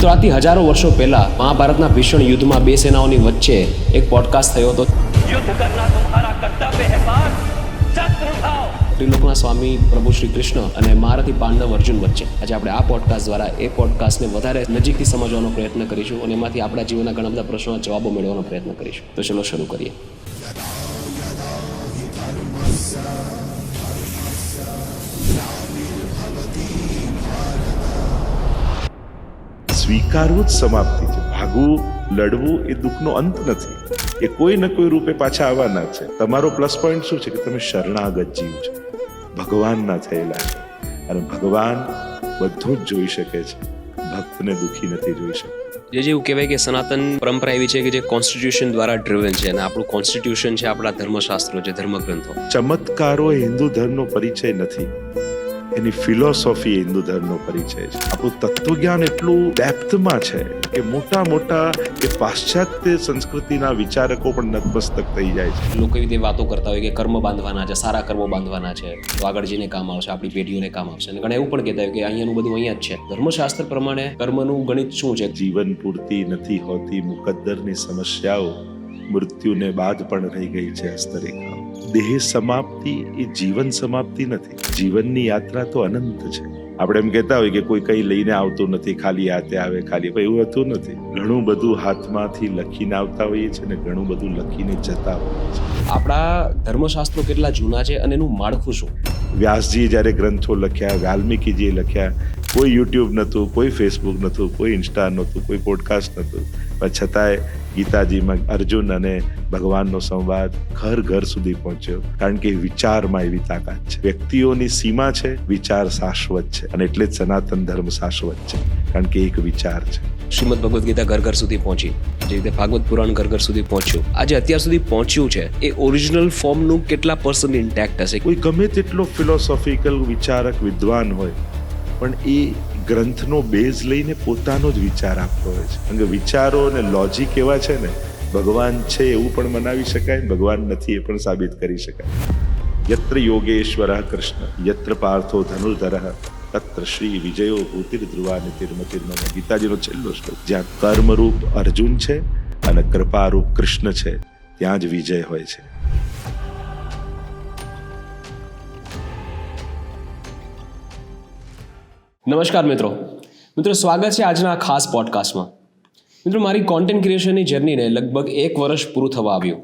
મિત્રો, આથી હજારો વર્ષો પહેલા મહાભારતના ભીષણ યુદ્ધમાં બે સેનાઓની વચ્ચે એક પોડકાસ્ટ થયો હતો. युद्ध करना तुम्हारा कर्तव्य है पार्थ, शस्त्र उठाओ. ત્રિલોકના સ્વામી પ્રભુ શ્રી કૃષ્ણ અને મહારથી પાંડવ અર્જુન વચ્ચે આજે આપણે આ પોડકાસ્ટ દ્વારા એ પોડકાસ્ટને વધારે નજીકથી સમજવાનો પ્રયત્ન કરીશું અને એમાંથી આપણા જીવનના ઘણા બધા પ્રશ્નોના જવાબો મેળવવાનો પ્રયત્ન કરીશું. તો ચલો શરૂ કરીએ. સ્વીકારવું જ સમાપ્તિ છે. ભાગવું, લડવું એ દુઃખનો અંત નથી. એ કોઈ ન કોઈ રૂપે પાછા આવવાના છે. તમારો પ્લસ પોઈન્ટ શું છે કે તમે શરણાગત જીવ છો, ભગવાનના થયેલા છે, અને ભગવાન બધું જ જોઈ શકે છે, ભક્તને દુઃખી નથી જોઈ શકતો. એવું કહેવાય કે સનાતન પરંપરા એવી છે કે જે કોન્સ્ટિટ્યુશન દ્વારા ડ્રિવન છે, અને આપણું કોન્સ્ટિટ્યુશન છે આપણા ધર્મશાસ્ત્રો છે, ધર્મગ્રંથો. ચમત્કારો એ હિન્દુ ધર્મનો પરિચય નથી, એની ફિલોસોફી હિન્દુ ધર્મનો પરિચય છે. આપણું તત્વજ્ઞાન એટલું ડેપ્થમાં છે કે મોટા એ પાશ્ચાત્ય સંસ્કૃતિના વિચારકો પણ નતમસ્તક થઈ જાય છે. લોકો એવી રીતે વાતો કરતા હોય કે કર્મ બાંધવાના છે, સારા કર્મો બાંધવાના છે, તો આગળ જઈને કામ આવશે, આપણી પેઢીઓને કામ આવશે. અને ઘણા એવું પણ કહેતા હોય કે અહીંયાનું બધું અહીંયા જ છે. ધર્મશાસ્ત્ર પ્રમાણે કર્મનું ગણિત શું છે? જીવન પૂરતી નથી હોતી મુકદ્દરની સમસ્યાઓ, મૃત્યુને બાદ પણ રહી ગઈ છે હસ્તરેખાઓ. દેહ સમાપ્તિ એ જીવન સમાપ્તિ નથી. જીવનની યાત્રા તો અનંત છે. આપણે એમ કહેતા હોય કે કોઈ કઈ લઈને આવતું નથી, ખાલી હાથે આવે, ખાલી. એવું હોતું નથી. ઘણું બધું હાથમાંથી લખીને આવતા હોઈએ છીએ ને ઘણું બધું લખીને જતા હોઈએ છીએ. આપણા ધર્મશાસ્ત્રો કેટલા જૂના છે અને એનું માળખું શું? વ્યાસજીએ જ્યારે ગ્રંથો લખ્યા, વાલ્મીકીજીએ લખ્યા, કોઈ યુટ્યુબ નહોતું, કોઈ ફેસબુક નહોતું, કોઈ ઇન્સ્ટા નહોતું, કોઈ પોડકાસ્ટ નહોતું, પણ છતાંય ગીતાજીમાં અર્જુન અને ભગવાનનો સંવાદ ઘર ઘર સુધી પહોંચ્યો, કારણ કે વિચારમાં એવી તાકાત છે. વ્યક્તિઓની સીમા છે, વિચાર શાશ્વત છે, અને એટલે જ સનાતન ધર્મ શાશ્વત છે, કારણ કે એક વિચાર છે. શ્રીમદ ભગવદ્ ગીતા ઘર ઘર સુધી પહોંચી, જે રીતે ભાગવત પુરાણ ઘર ઘર સુધી પહોંચ્યું. આજે અત્યાર સુધી પહોંચ્યું છે, એ ઓરિજિનલ ફોર્મનું કેટલા % ઇન્ટેક્ટ હશે? કોઈ ગમે તેટલો ફિલોસોફિકલ વિચારક વિદ્વાન હોય, પણ એ ગ્રંથનો બેઝ લઈને પોતાનો જ વિચાર આપતો હોય છે. કારણ કે વિચારો અને લોજિક એવા છે ને, ભગવાન છે એવું પણ મનાવી શકાય, ભગવાન નથી એ પણ સાબિત કરી શકાય. યત્ર યોગેશ્વરઃ કૃષ્ણ યત્ર પાર્થો ધનુર્ધરઃ તત્ર શ્રી વિજયો ભૂતિર્ધ્રુવા નિતિર્મતિર્મમ. ગીતાજીનો છેલ્લો શ્લોક. જ્યાં કર્મરૂપ અર્જુન છે અને કૃપારૂપ કૃષ્ણ છે, ત્યાં જ વિજય હોય છે. નમસ્કાર મિત્રો, સ્વાગત છે આજના ખાસ પોડકાસ્ટમાં. મિત્રો, મારી કોન્ટેન્ટ ક્રિએશનની જર્નીને લગભગ 1 વર્ષ પૂરું થવા આવ્યું,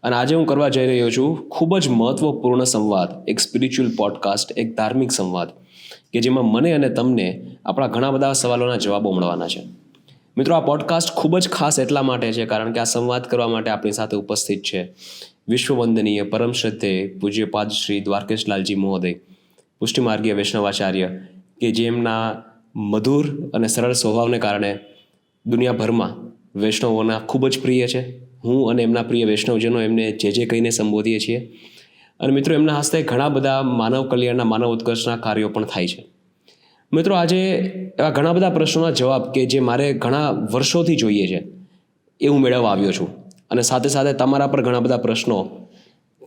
અને આજે હું કરવા જઈ રહ્યો છું ખૂબ જ મહત્વપૂર્ણ સંવાદ, એક સ્પિરિચ્યુઅલ પોડકાસ્ટ, એક ધાર્મિક સંવાદ, કે જેમાં મને અને તમને આપણા ઘણા બધા સવાલોના જવાબો મળવાના છે. મિત્રો, આ પોડકાસ્ટ ખૂબ જ ખાસ એટલા માટે છે કારણ કે આ સંવાદ કરવા માટે આપણી સાથે ઉપસ્થિત છે વિશ્વવંદનીય પરમ શ્રદ્ધેય પૂજ્યપાદ શ્રી દ્વારકેશલાલજી મહોદય, પુષ્ટિમાર્ગીય વૈષ્ણવાચાર્ય, કે જેમના મધુર અને સરળ સ્વભાવને કારણે દુનિયાભરમાં વૈષ્ણવોના ખૂબ જ પ્રિય છે. હું અને એમના પ્રિય વૈષ્ણવજનો એમને જે કહીને સંબોધીએ છીએ. અને મિત્રો, એમના હસ્તે ઘણા બધા માનવ કલ્યાણના, માનવ ઉત્કર્ષના કાર્યો પણ થાય છે. મિત્રો, આજે એવા ઘણા બધા પ્રશ્નોના જવાબ કે જે મારે ઘણા વર્ષોથી જોઈએ છે, એ હું મેળવવા આવ્યો છું. અને સાથે સાથે તમારા પર ઘણા બધા પ્રશ્નો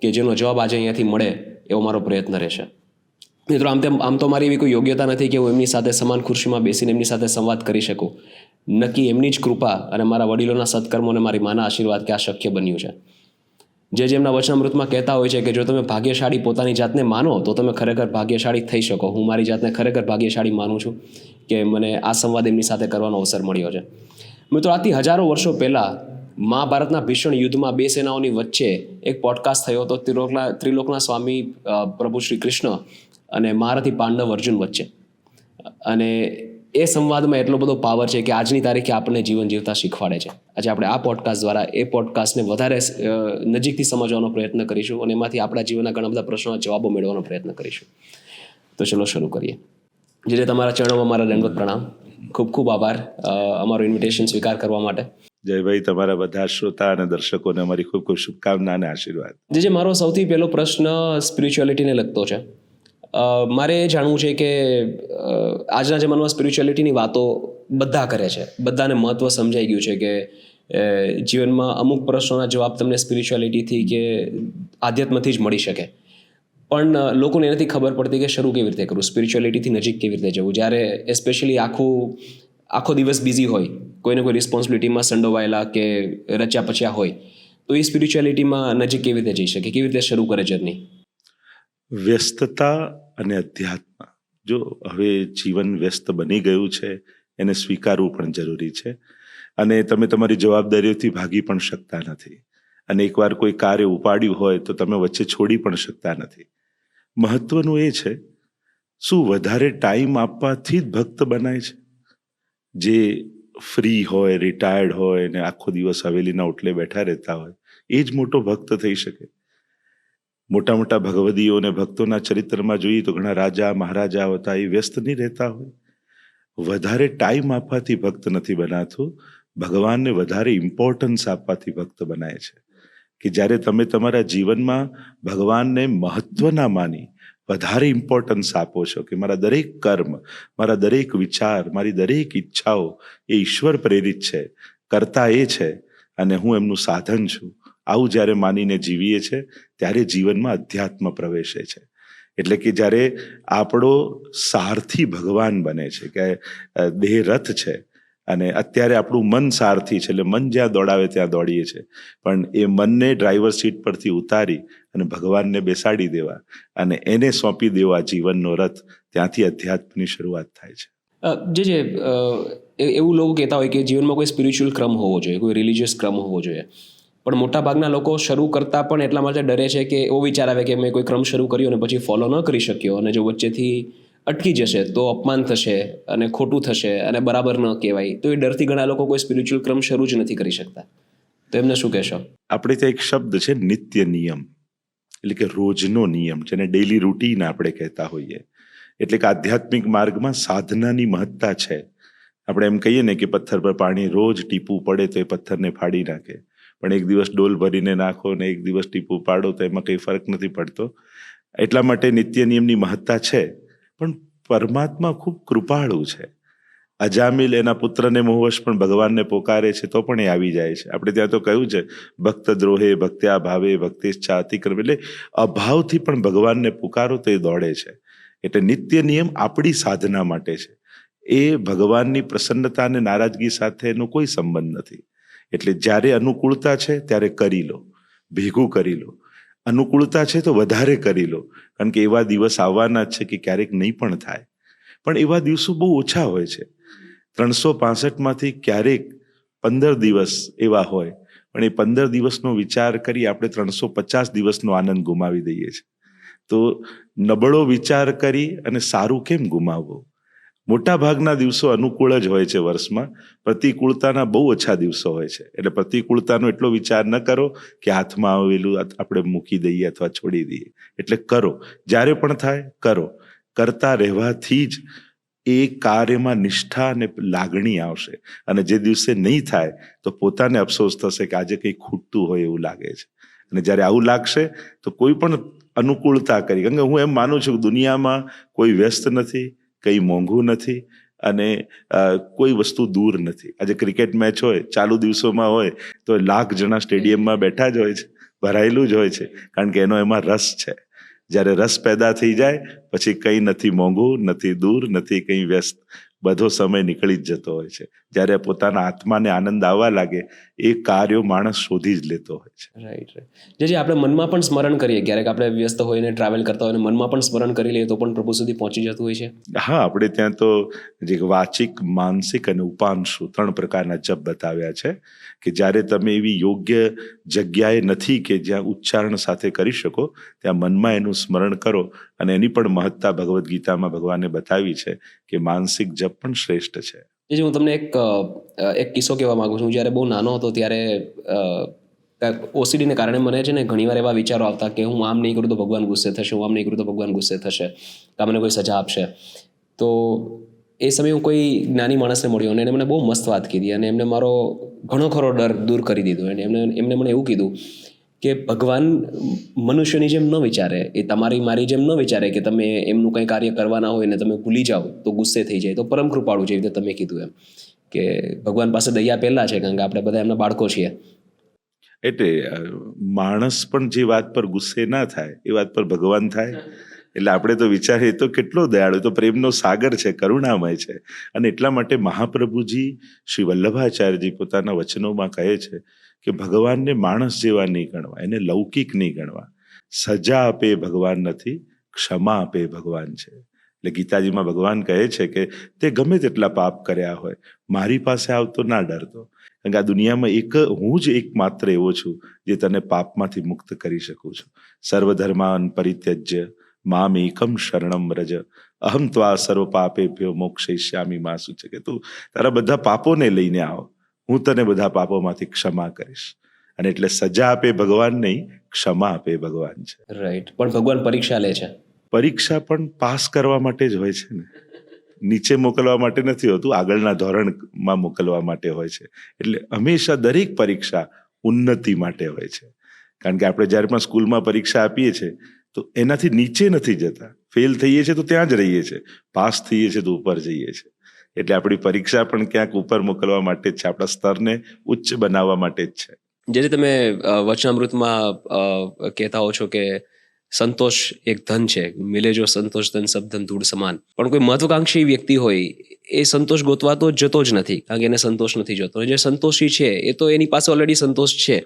કે જેનો જવાબ આજે અહીંયાથી મળે એવો મારો પ્રયત્ન રહેશે. મિત્રો, આમ તો મારી એવી કોઈ યોગ્યતા નથી કે હું એમની સાથે સમાન ખુરશીમાં બેસીને એમની સાથે સંવાદ કરી શકું. નક્કી એમની જ કૃપા અને મારા વડીલોના સત્કર્મો અને મારી માના આશીર્વાદ કે આ શક્ય બન્યું છે. જેમના વચનામૃતમાં કહેતા હોય છે કે જો તમે ભાગ્યશાળી પોતાની જાતને માનો તો તમે ખરેખર ભાગ્યશાળી થઈ શકો. હું મારી જાતને ખરેખર ભાગ્યશાળી માનું છું કે મને આ સંવાદ એમની સાથે કરવાનો અવસર મળ્યો છે. મિત્રો, આથી હજારો વર્ષો પહેલાં મહાભારતના ભીષણ યુદ્ધમાં બે સેનાઓની વચ્ચે એક પોડકાસ્ટ થયો હતો, ત્રિલોકના સ્વામી પ્રભુ શ્રી કૃષ્ણ અને મહારથી પાંડવ અર્જુન વચ્ચે. અને એ સંવાદમાં એટલો બધો પાવર છે કે આજની તારીખે આપણને જીવન જીવતા શીખવાડે છે. આજે આપણે આ પોડકાસ્ટ દ્વારા એ પોડકાસ્ટને વધારે નજીકથી સમજવાનો પ્રયત્ન કરીશું અને એમાંથી આપણા જીવનના ઘણા બધા પ્રશ્નોના જવાબો મેળવવાનો પ્રયત્ન કરીશું. તો ચલો શરૂ કરીએ. જે તમારા ચરણોમાં મારા દંડવત પ્રણામ. ખૂબ ખૂબ આભાર અમારું ઇન્વિટેશન સ્વીકાર કરવા માટે. જયભાઈ, તમારા બધા શ્રોતા અને દર્શકોને અમારી ખૂબ ખૂબ શુભકામના અને આશીર્વાદ. જે મારો સૌથી પહેલો પ્રશ્ન સ્પિરિચ્યુઆલિટીને લગતો છે. મારે એ જાણવું છે કે આજના જમાનામાં સ્પિરિચ્યુઆલિટીની વાતો બધા કરે છે, બધાને મહત્ત્વ સમજાઈ ગયું છે કે જીવનમાં અમુક પ્રશ્નોના જવાબ તમને સ્પિરિચ્યુઆલિટીથી કે આધ્યાત્મથી જ મળી શકે. પણ લોકોને એનાથી ખબર પડતી કે શરૂ કેવી રીતે કરવું, સ્પિરિચ્યુઆલિટીથી નજીક કેવી રીતે જવું. જ્યારે એસ્પેશિયલી આખું આખો દિવસ બિઝી હોય, કોઈને કોઈ રિસ્પોન્સિબિલિટીમાં સંડોવાયેલા કે રચ્યા પચ્યા હોય, તો એ સ્પિરિચ્યુઆલિટીમાં નજીક કેવી રીતે જઈ શકે, કેવી રીતે શરૂ કરે જર્ની? વ્યસ્તતા અને અધ્યાત્મ, જો હવે જીવન વ્યસ્ત બની ગયું છે એને સ્વીકારવું પણ જરૂરી છે, અને તમે તમારી જવાબદારીઓથી ભાગી પણ શકતા નથી, અને એકવાર કોઈ કાર્ય ઉપાડ્યું હોય તો તમે વચ્ચે છોડી પણ શકતા નથી. મહત્વનું એ છે, શું વધારે ટાઈમ આપવાથી જ ભક્ત બનાય છે? જે ફ્રી હોય, રિટાયર્ડ હોય ને આખો દિવસ હવેલીના ઓટલે બેઠા રહેતા હોય એ જ મોટો ભક્ત થઈ શકે? મોટા મોટા ભગવદીઓ અને ભક્તોના ચરિત્રમાં જોઈએ તો ઘણા રાજા મહારાજા હતા, એ વ્યસ્ત નહીં રહેતા હોય. વધારે ટાઈમ આપવાથી ભક્ત નથી બનાતું, ભગવાનને વધારે ઇમ્પોર્ટન્સ આપવાથી ભક્ત બનાય છે. કે જ્યારે તમે તમારા જીવનમાં ભગવાનને મહત્વ ના માની વધારે ઇમ્પોર્ટન્સ આપો છો, કે મારા દરેક કર્મ, મારા દરેક વિચાર, મારી દરેક ઈચ્છાઓ એ ઈશ્વર પ્રેરિત છે, કરતા એ છે અને હું એમનું સાધન છું, આવું જ્યારે માનીને જીવીએ છે ત્યારે જીવનમાં અધ્યાત્મ પ્રવેશે છે. એટલે કે જ્યારે આપણો સારથી ભગવાન બને છે, કે દેહ રથ છે અને અત્યારે આપણું મન સારથી છે, એટલે મન જ્યાં દોડાવે ત્યાં દોડીએ છે, પણ એ મનને ડ્રાઈવર સીટ પરથી ઉતારી અને ભગવાનને બેસાડી દેવા અને એને સોંપી દેવા જીવનનો રથ, ત્યાંથી અધ્યાત્મની શરૂઆત થાય છે. એવું લોકો કહેતા હોય કે જીવનમાં કોઈ સ્પિરિચ્યુઅલ ક્રમ હોવો જોઈએ, કોઈ રિલિજિયસ ક્રમ હોવો જોઈએ, પણ મોટાભાગના લોકો શરૂ કરતા પણ એટલા માટે ડરે છે કે એવો વિચાર આવે કે મેં કોઈ ક્રમ શરૂ કર્યો અને પછી ફોલો ન કરી શક્યો, અને જો વચ્ચેથી અટકી જશે તો અપમાન થશે અને ખોટું થશે અને બરાબર ન કહેવાય, તો એ ડરથી ઘણા લોકો કોઈ સ્પિરિચ્યુઅલ ક્રમ શરૂ જ નથી કરી શકતા. તો એમને શું કહેશો? આપણે ત્યાં એક શબ્દ છે નિત્ય નિયમ, એટલે કે રોજનો નિયમ, જેને ડેઇલી રૂટીન આપણે કહેતા હોઈએ. એટલે કે આધ્યાત્મિક માર્ગમાં સાધનાની મહત્તા છે. આપણે એમ કહીએ ને કે પથ્થર પર પાણી રોજ ટીપું પડે તો એ પથ્થરને ફાડી નાખે, પણ એક દિવસ ડોલ ભરીને નાખો ને એક દિવસ ટીપું પાડો તો એમાં કંઈ ફરક નથી પડતો. એટલા માટે નિત્ય નિયમની મહત્તા છે. પણ પરમાત્મા ખૂબ કૃપાળુ છે. અજામિલ એના પુત્રને મોહવશ પણ ભગવાનને પોકારે છે તો પણ એ આવી જાય છે. આપણે ત્યાં તો કહ્યું છે, ભક્ત દ્રોહે ભક્ત્યા ભાવે ભક્તિચ્છા અતિક્રમ, એટલે અભાવથી પણ ભગવાનને પુકારો તો એ દોડે છે. એટલે નિત્ય નિયમ આપણી સાધના માટે છે. એ ભગવાનની પ્રસન્નતા અને નારાજગી સાથેનો કોઈ સંબંધ નથી. એટલે જ્યારે અનુકૂળતા છે ત્યારે કરી લો, ભેગું કરી લો. અનુકૂળતા છે તો વધારે કરી લો, કારણ કે એવા દિવસ આવવાના જ છે કે ક્યારેક નહીં પણ થાય. પણ એવા દિવસો બહુ ઓછા હોય છે. 365માંથી ક્યારેક 15 દિવસ એવા હોય, પણ એ 15 દિવસનો વિચાર કરી આપણે 350 દિવસનો આનંદ ગુમાવી દઈએ છીએ. તો નબળો વિચાર કરી અને સારું કેમ ગુમાવવો? મોટા ભાગના દિવસો અનુકૂળ જ હોય છે વર્ષમાં, પ્રતિકૂળતાના બહુ ઓછા દિવસો હોય છે. એટલે પ્રતિકૂળતાનો એટલો વિચાર ન કરો કે હાથમાં આવેલું આપણે મૂકી દઈએ અથવા છોડી દઈએ. એટલે કરો, જ્યારે પણ થાય કરો. કરતા રહેવાથી જ એ કાર્યમાં નિષ્ઠા અને લાગણી આવશે, અને જે દિવસે નહીં થાય તો પોતાને અફસોસ થશે કે આજે કંઈ ખૂટતું હોય એવું લાગે છે. અને જ્યારે આવું લાગશે તો કોઈ પણ અનુકૂળતા કરી, કારણ કે હું એમ માનું છું કે દુનિયામાં કોઈ વ્યસ્ત નથી, કંઈ મોંઘું નથી, અને કોઈ વસ્તુ દૂર નથી. આજે ક્રિકેટ મેચ હોય, ચાલુ દિવસોમાં હોય તો 1 લાખ જણા સ્ટેડિયમમાં બેઠા જ હોય છે, ભરાયેલું જ હોય છે, કારણ કે એનો એમાં રસ છે. જ્યારે રસ પેદા થઈ જાય પછી કંઈ નથી મોંઘું, નથી દૂર, નથી કંઈ વ્યસ્ત, બધો સમય નીકળી જ જતો હોય છે. જ્યારે પોતાના આત્માને આનંદ આવવા લાગે એ કાર્યો માણસ શોધી જ લેતો હોય છે. રાઈટ. જે આપણે મનમાં પણ સ્મરણ કરીએ, ક્યારેક આપણે વ્યસ્ત હોઈને ટ્રાવેલ કરતા હોય, મનમાં પણ સ્મરણ કરી લઈએ તો પણ પ્રભુ સુધી પહોંચી જતું હોય છે. હા, આપણે ત્યાં તો જે વાચિક, માનસિક અને ઉપાંશુ 3 પ્રકારના જપ બતાવ્યા છે, કે જ્યારે તમે એવી યોગ્ય જગ્યાએ નથી કે જ્યાં ઉચ્ચારણ સાથે કરી શકો, ત્યાં મનમાં એનું સ્મરણ કરો. અને એની પણ મહત્તા ભગવદ્ ગીતામાં ભગવાને બતાવી છે કે માનસિક જપ પણ શ્રેષ્ઠ છે. જે હું તમને એક કિસ્સો કહેવા માંગુ છું. જ્યારે બહુ નાનો હતો ત્યારે ઓસીડીને કારણે મને છે ને ઘણીવાર એવા વિચારો આવતા કે હું આમ નહીં કરું તો ભગવાન ગુસ્સે થશે, હું આમ નહીં કરું તો ભગવાન ગુસ્સે થશે, કાં મને કોઈ સજા આપશે. તો એ સમયે હું કોઈ જ્ઞાની માણસને મળ્યો અને એને મને બહુ મસ્ત વાત કીધી, અને એમને મારો ઘણો ખરો ડર દૂર કરી દીધો. અને એમને મને એવું કીધું કે ભગવાન મનુષ્યની જેમ ન વિચારે, એ તમારી મારી જેમ ન વિચારે કે તમે એમનું કંઈ કાર્ય કરવાના હોય ને તમે ભૂલી જાઓ તો ગુસ્સે થઈ જાય. તો પરમ કૃપાળુ, જેવી રીતે તમે કીધું એમ, કે ભગવાન પાસે દયા પહેલાં છે, કારણ કે આપણે બધા એમના બાળકો છીએ. એટલે માણસ પણ જે વાત પર ગુસ્સે ના થાય એ વાત પર ભગવાન થાય, એટલે આપણે તો વિચારીએ તો કેટલો દયાળુ, તો પ્રેમનો સાગર છે, કરુણામય છે. અને એટલા માટે મહાપ્રભુજી શ્રી વલ્લભાચાર્યજી પોતાના વચનોમાં કહે છે કે ભગવાનને માણસ જેવા નહીં ગણવા, એને લૌકિક નહીં ગણવા. સજા આપે ભગવાન નથી, ક્ષમા આપે ભગવાન છે. એટલે ગીતાજીમાં ભગવાન કહે છે કે તે ગમે તેટલા પાપ કર્યા હોય, મારી પાસે આવતો ના ડરતો, કારણ કે આ દુનિયામાં હું જ એકમાત્ર એવો છું જે તને પાપમાંથી મુક્ત કરી શકું છું. સર્વધર્માન પરિત્યજ્ય મામ એકમ શરણમ વ્રજ, અહમ ત્વા સર્વ પાપેભ્યો મોક્ષયિષ્યામિ મા સૂચે, કે તું તારા બધા પાપોને લઈને આવ, હું તને બધા પાપોમાંથી ક્ષમા કરીશ. અને એટલે સજા આપે ભગવાન નહીં, ક્ષમા આપે ભગવાન છે. રાઈટ. પણ ભગવાન પરીક્ષા લે છે. પરીક્ષા પણ પાસ કરવા માટે જ હોય છે ને, નીચે મોકલવા માટે નથી હોતું, આગળના ધોરણમાં મોકલવા માટે હોય છે. એટલે હંમેશા દરેક પરીક્ષા ઉન્નતિ માટે હોય છે. કારણ કે આપણે જ્યારે પણ સ્કૂલમાં પરીક્ષા આપીએ છીએ તો એનાથી નીચે નથી જતા, ફેલ થઈએ છીએ તો ત્યાં જ રહીએ છીએ, પાસ થઈએ છીએ તો ઉપર જઈએ છીએ. એટલે આપણી પરીક્ષા પણ ક્યાંક ઉપર મોકલવા માટે જ છે, આપણા સ્તરને ઉચ્ચ બનાવવા માટે જ છે. જે તમે વચનામૃતમાં કહેતા હો છો કે સંતોષ એક ધન છે, મિલે જો સંતોષ ધન સબ ધન ધૂળ સમાન. પણ કોઈ મહત્વાકાંક્ષી વ્યક્તિ હોય એ સંતોષ ગોતવા તો જતો જ નથી, કારણ કે એને સંતોષ નથી જોતો. જે સંતોષી છે એ તો એની પાસે ઓલરેડી સંતોષ છે,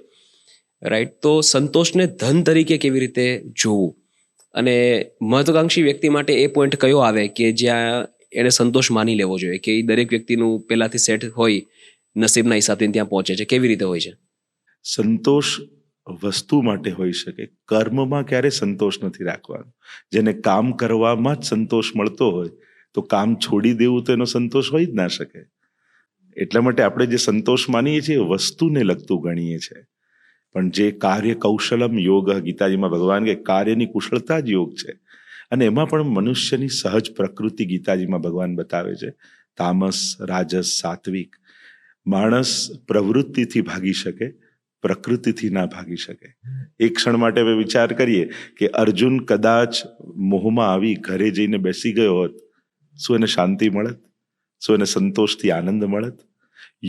રાઈટ. તો સંતોષને ધન તરીકે કેવી રીતે જોવું, અને મહત્વાકાંક્ષી વ્યક્તિ માટે એ પોઈન્ટ કયો આવે કે જ્યાં એને સંતોષ માની લેવો જોઈએ કે એ દરેક વ્યક્તિનું પહેલાથી સેટ હોય, નસીબના હિસાબથી ત્યાં પહોંચે છે, કેવી રીતે હોય છે? સંતોષ વસ્તુ માટે હોઈ શકે, કર્મમાં ક્યારે સંતોષ નથી રાખવાનો. જેને કામ કરવામાં જ સંતોષ મળતો હોય તો કામ છોડી દેવું તો એનો સંતોષ હોય જ ના શકે. એટલા માટે આપણે જે સંતોષ માનીએ છીએ એ વસ્તુને લગતું ગણીએ છીએ. પણ જે કાર્ય કૌશલમ યોગ, ગીતાજીમાં ભગવાન કે કાર્યની કુશળતા જ યોગ છે. અને એમાં પણ મનુષ્યની સહજ પ્રકૃતિ ગીતાજીમાં ભગવાન બતાવે છે, તામસ, રાજસ, સાત્વિક. માણસ પ્રવૃત્તિથી ભાગી શકે, પ્રકૃતિથી ના ભાગી શકે. એક ક્ષણ માટે હવે વિચાર કરીએ કે અર્જુન કદાચ મોહમાં આવી ઘરે જઈને બેસી ગયો હોત, શું એને શાંતિ મળત? શું એને સંતોષથી આનંદ મળત?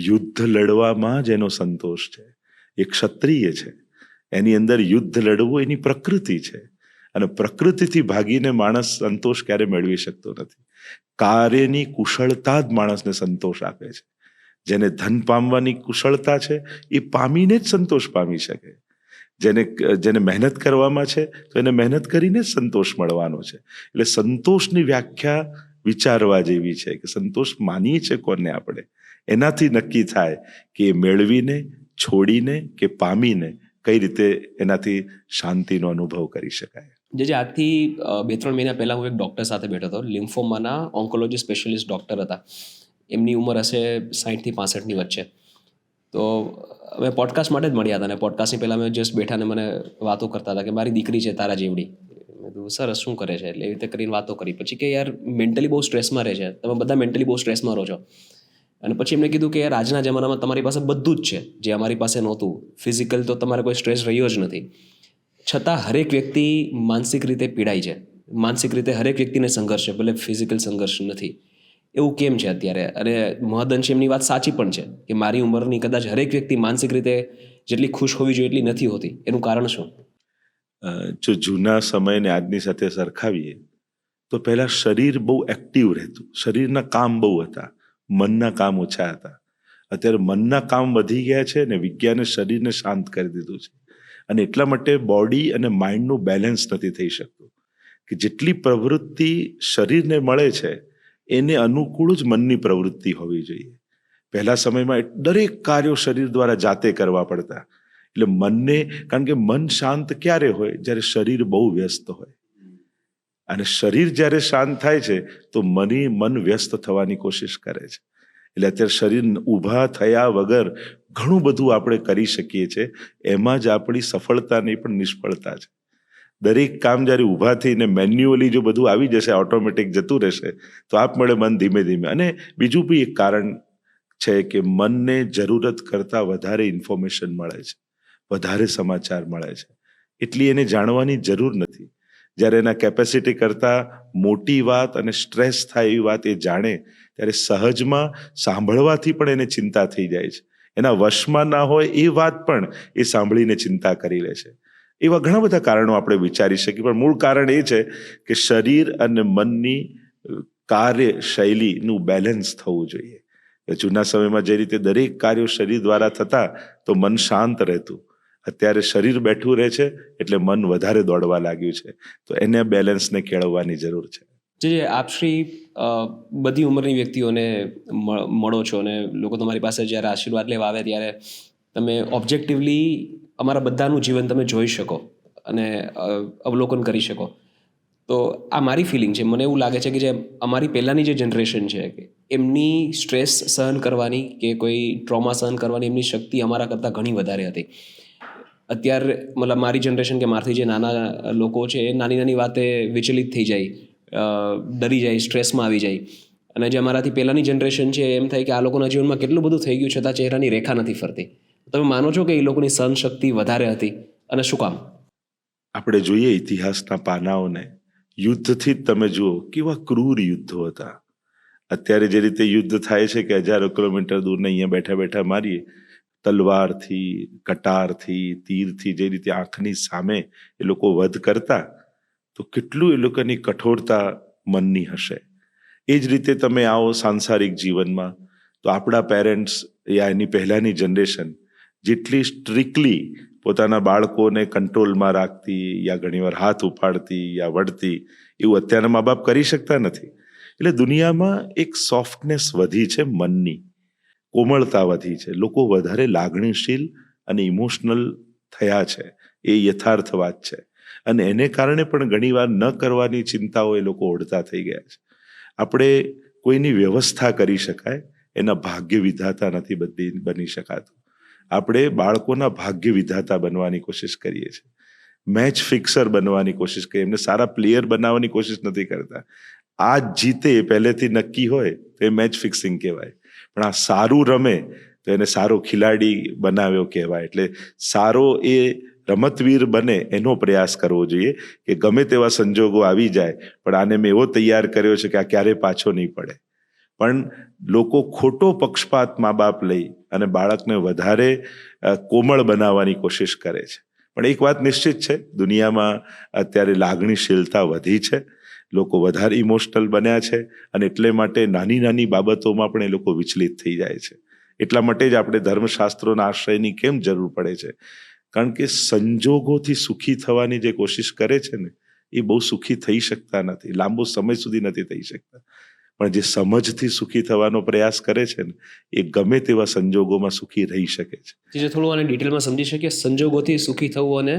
યુદ્ધ લડવામાં જ એનો સંતોષ છે. એ ક્ષત્રિય છે, એની અંદર યુદ્ધ લડવું એની પ્રકૃતિ છે. અને પ્રકૃતિથી ભાગીને માણસ સંતોષ ક્યારે મેળવી શકતો નથી. કાર્યની કુશળતા જ માણસને સંતોષ આપે છે. જેને ધન પામવાની કુશળતા છે એ પામીને જ સંતોષ પામી શકે. જેને મહેનત કરવામાં છે તો એને મહેનત કરીને જ સંતોષ મળવાનો છે. એટલે સંતોષની વ્યાખ્યા વિચારવા જેવી છે કે સંતોષ માનીએ છે કોને આપણે, એનાથી નક્કી થાય કે મેળવીને, છોડીને કે પામીને કઈ રીતે એનાથી શાંતિનો અનુભવ કરી શકાય. જે આજથી 2-3 મહિના પહેલા હું એક ડૉક્ટર સાથે બેઠો હતો, લિમ્ફોમાના ઓન્કોલોજી સ્પેશિયલિસ્ટ ડૉક્ટર હતા. એમની ઉંમર હશે 60 થી 65ની વચ્ચે. તો અમે પોડકાસ્ટ માટે જ મળ્યા હતા, અને પોડકાસ્ટની પહેલાં અમે જસ્ટ બેઠા ને મને વાતો કરતા હતા કે મારી દીકરી છે તારા જેવડી. મેં કીધું સરસ, શું કરે છે? એટલે એવી રીતે કરીને વાતો કરી. પછી કે યાર મેન્ટલી બહુ સ્ટ્રેસમાં રહે છે, તમે બધા મેન્ટલી બહુ સ્ટ્રેસમાં રહો છો. અને પછી એમને કીધું કે યાર આજના જમાનામાં તમારી પાસે બધું જ છે જે અમારી પાસે નહોતું. ફિઝિકલ તો તમારે કોઈ સ્ટ્રેસ રહ્યો જ નથી, છતાં હરેક વ્યક્તિ માનસિક રીતે પીડાય છે, માનસિક રીતે હરેક વ્યક્તિને સંઘર્ષ છે, ભલે ફિઝિકલ સંઘર્ષ નથી. એવું કેમ છે અત્યારે? અને મહદઅંશે એમની વાત સાચી પણ છે કે મારી ઉંમરની કદાચ હરેક વ્યક્તિ માનસિક રીતે જેટલી ખુશ હોવી જોઈએ એટલી નથી હોતી. એનું કારણ શું? જો જૂના સમયને આજની સાથે સરખાવીએ તો પહેલા શરીર બહુ એક્ટિવ રહેતું, શરીરના કામ બહુ હતા, મનના કામ ઓછા હતા. અત્યારે મનના કામ વધી ગયા છે ને વિજ્ઞાને શરીરને શાંત કરી દીધું છે. અને એટલા માટે બોડી અને માઇન્ડનું બેલેન્સ નથી થઈ શકતું. કે જેટલી પ્રવૃત્તિ શરીરને મળે છે એને અનુકૂળ જ મનની પ્રવૃત્તિ હોવી જોઈએ. પહેલા સમયમાં દરેક કાર્યો શરીર દ્વારા જાતે કરવા પડતા. એટલે મનને, કારણ કે મન શાંત ક્યારે હોય? જ્યારે શરીર બહુ વ્યસ્ત હોય. અને શરીર જ્યારે શાંત થાય છે તો મન વ્યસ્ત થવાની કોશિશ કરે છે. એટલે અત્યારે શરીર ઊભા થયા વગર ઘણું બધું આપણે કરી શકીએ છીએ. એમાં જ આપણી સફળતા નહીં પણ નિષ્ફળતા છે. દરેક કામ જ્યારે ઊભા થઈને મેન્યુઅલી જો બધું આવી જશે, ઓટોમેટિક જતું રહેશે તો આપમેળે મન ધીમે ધીમે. અને બીજું બી એક કારણ છે કે મનને જરૂરત કરતાં વધારે ઇન્ફોર્મેશન મળે છે, વધારે સમાચાર મળે છે, એટલી એને જાણવાની જરૂર નથી. જ્યારે એના કેપેસિટી કરતાં મોટી વાત અને સ્ટ્રેસ થાય એવી વાત એ જાણે ત્યારે સહજમાં સાંભળવાથી પણ એને ચિંતા થઈ જાય છે. એના વશમાં ના હોય એ વાત પણ એ સાંભળીને ચિંતા કરી લે છે. એવા ઘણા બધા કારણો આપણે વિચારી શકીએ, પણ મૂળ કારણ એ છે કે શરીર અને મનની કાર્યશૈલીનું બેલેન્સ થવું જોઈએ. જૂના સમયમાં જે રીતે દરેક કાર્યો શરીર દ્વારા થતા તો મન શાંત રહેતું, અત્યારે શરીર બેઠું રહે છે એટલે મન વધારે દોડવા લાગ્યું છે. તો એને બેલેન્સને કેળવવાની જરૂર છે. જે આપ શ્રી બધી ઉંમરની વ્યક્તિઓને મળો છો અને લોકો તમારી પાસે જ્યારે આશીર્વાદ લેવા આવે ત્યારે તમે ઓબ્જેક્ટિવલી અમારા બધાનું જીવન તમે જોઈ શકો અને અવલોકન કરી શકો. તો આ મારી ફિલિંગ છે. મને એવું લાગે છે કે જે અમારી પહેલાંની જે જનરેશન છે કે એમની સ્ટ્રેસ સહન કરવાની કે કોઈ ટ્રોમા સહન કરવાની એમની શક્તિ અમારા કરતાં ઘણી વધારે હતી. અત્યારે મતલબ મારી જનરેશન કે મારાથી જે નાના લોકો છે એ નાની નાની વાતે વિચલિત થઈ જાય, ડરી જાય, સ્ટ્રેસમાં આવી જાય. અને જે અમારાથી પહેલાંની જનરેશન છે એમ થાય કે આ લોકોના જીવનમાં કેટલું બધું થઈ ગયું છતાં ચહેરાની રેખા નથી ફરતી. તમે માનો છો કે એ લોકોની સહનશક્તિ વધારે હતી અને શું કામ? આપણે જોઈએ ઇતિહાસના પાનાઓને, યુદ્ધથી જ તમે જુઓ કેવા ક્રૂર યુદ્ધો હતા. અત્યારે જે રીતે યુદ્ધ થાય છે કે હજારો કિલોમીટર દૂરને અહીંયા બેઠા બેઠા મારીએ, તલવારથી, કટારથી, તીરથી, જે રીતે આંખની સામે એ લોકો વધ કરતા, તો કેટલું એ લોકોની કઠોરતા મનની હશે. એ જ રીતે તમે આવો સાંસારિક જીવનમાં તો આપણા પેરેન્ટ્સ યા એની પહેલાંની જનરેશન જેટલી સ્ટ્રિક્ટલી પોતાના બાળકોને કંટ્રોલમાં રાખતી યા ઘણીવાર હાથ ઉપાડતી યા વળતી, એવું અત્યારના મા બાપ કરી શકતા નથી. એટલે દુનિયામાં એક સોફ્ટનેસ વધી છે, મનની કોમળતા વધી છે, લોકો વધારે લાગણીશીલ અને ઇમોશનલ થયા છે. એ યથાર્થ વાત છે. અને એને કારણે પણ ઘણીવાર ન કરવાની ચિંતાઓ એ લોકો ઓઢતા થઈ ગયા છે. આપણે કોઈની વ્યવસ્થા કરી શકાય, એના ભાગ્ય વિધાતા નથી બની શકાતું. આપણે બાળકોના ભાગ્ય વિધાતા બનવાની કોશિશ કરીએ છીએ, મેચ ફિક્સર બનવાની કોશિશ કરીએ, એમને સારા પ્લેયર બનાવવાની કોશિશ નથી કરતા. આ જીતે પહેલેથી નક્કી હોય તો એ મેચ ફિક્સિંગ કહેવાય, પણ આ સારું રમે તો એને સારો ખિલાડી બનાવ્યો કહેવાય. એટલે સારો એ રમતવીર બને એનો પ્રયાસ કરવો જોઈએ કે ગમે તેવા સંજોગો આવી જાય પણ આને મેં એવો તૈયાર કર્યો છે કે આ ક્યારે પાછો નહીં પડે. પણ લોકો ખોટો પક્ષપાત મા બાપ લઈ અને બાળકને વધારે કોમળ બનાવવાની કોશિશ કરે છે. પણ એક વાત નિશ્ચિત છે, દુનિયામાં અત્યારે લાગણીશીલતા વધી છે, લોકો વધારે ઇમોશનલ બન્યા છે અને એટલે માટે નાની નાની બાબતોમાં પણ એ લોકો વિચલિત થઈ જાય છે. એટલા માટે જ આપણે ધર્મશાસ્ત્રોના આશ્રયની કેમ જરૂર પડે છે? કારણ કે સંજોગોથી સુખી થવાની જે કોશિશ કરે છે ને એ બહુ સુખી થઈ શકતા નથી, લાંબો સમય સુધી નથી થઈ શકતા. પણ જે સમજથી સુખી થવાનો પ્રયાસ કરે છે ને એ ગમે તેવા સંજોગોમાં સુખી રહી શકે છે. જે થોડું આને ડિટેલમાં સમજી શકીએ, સંજોગોથી સુખી થવું અને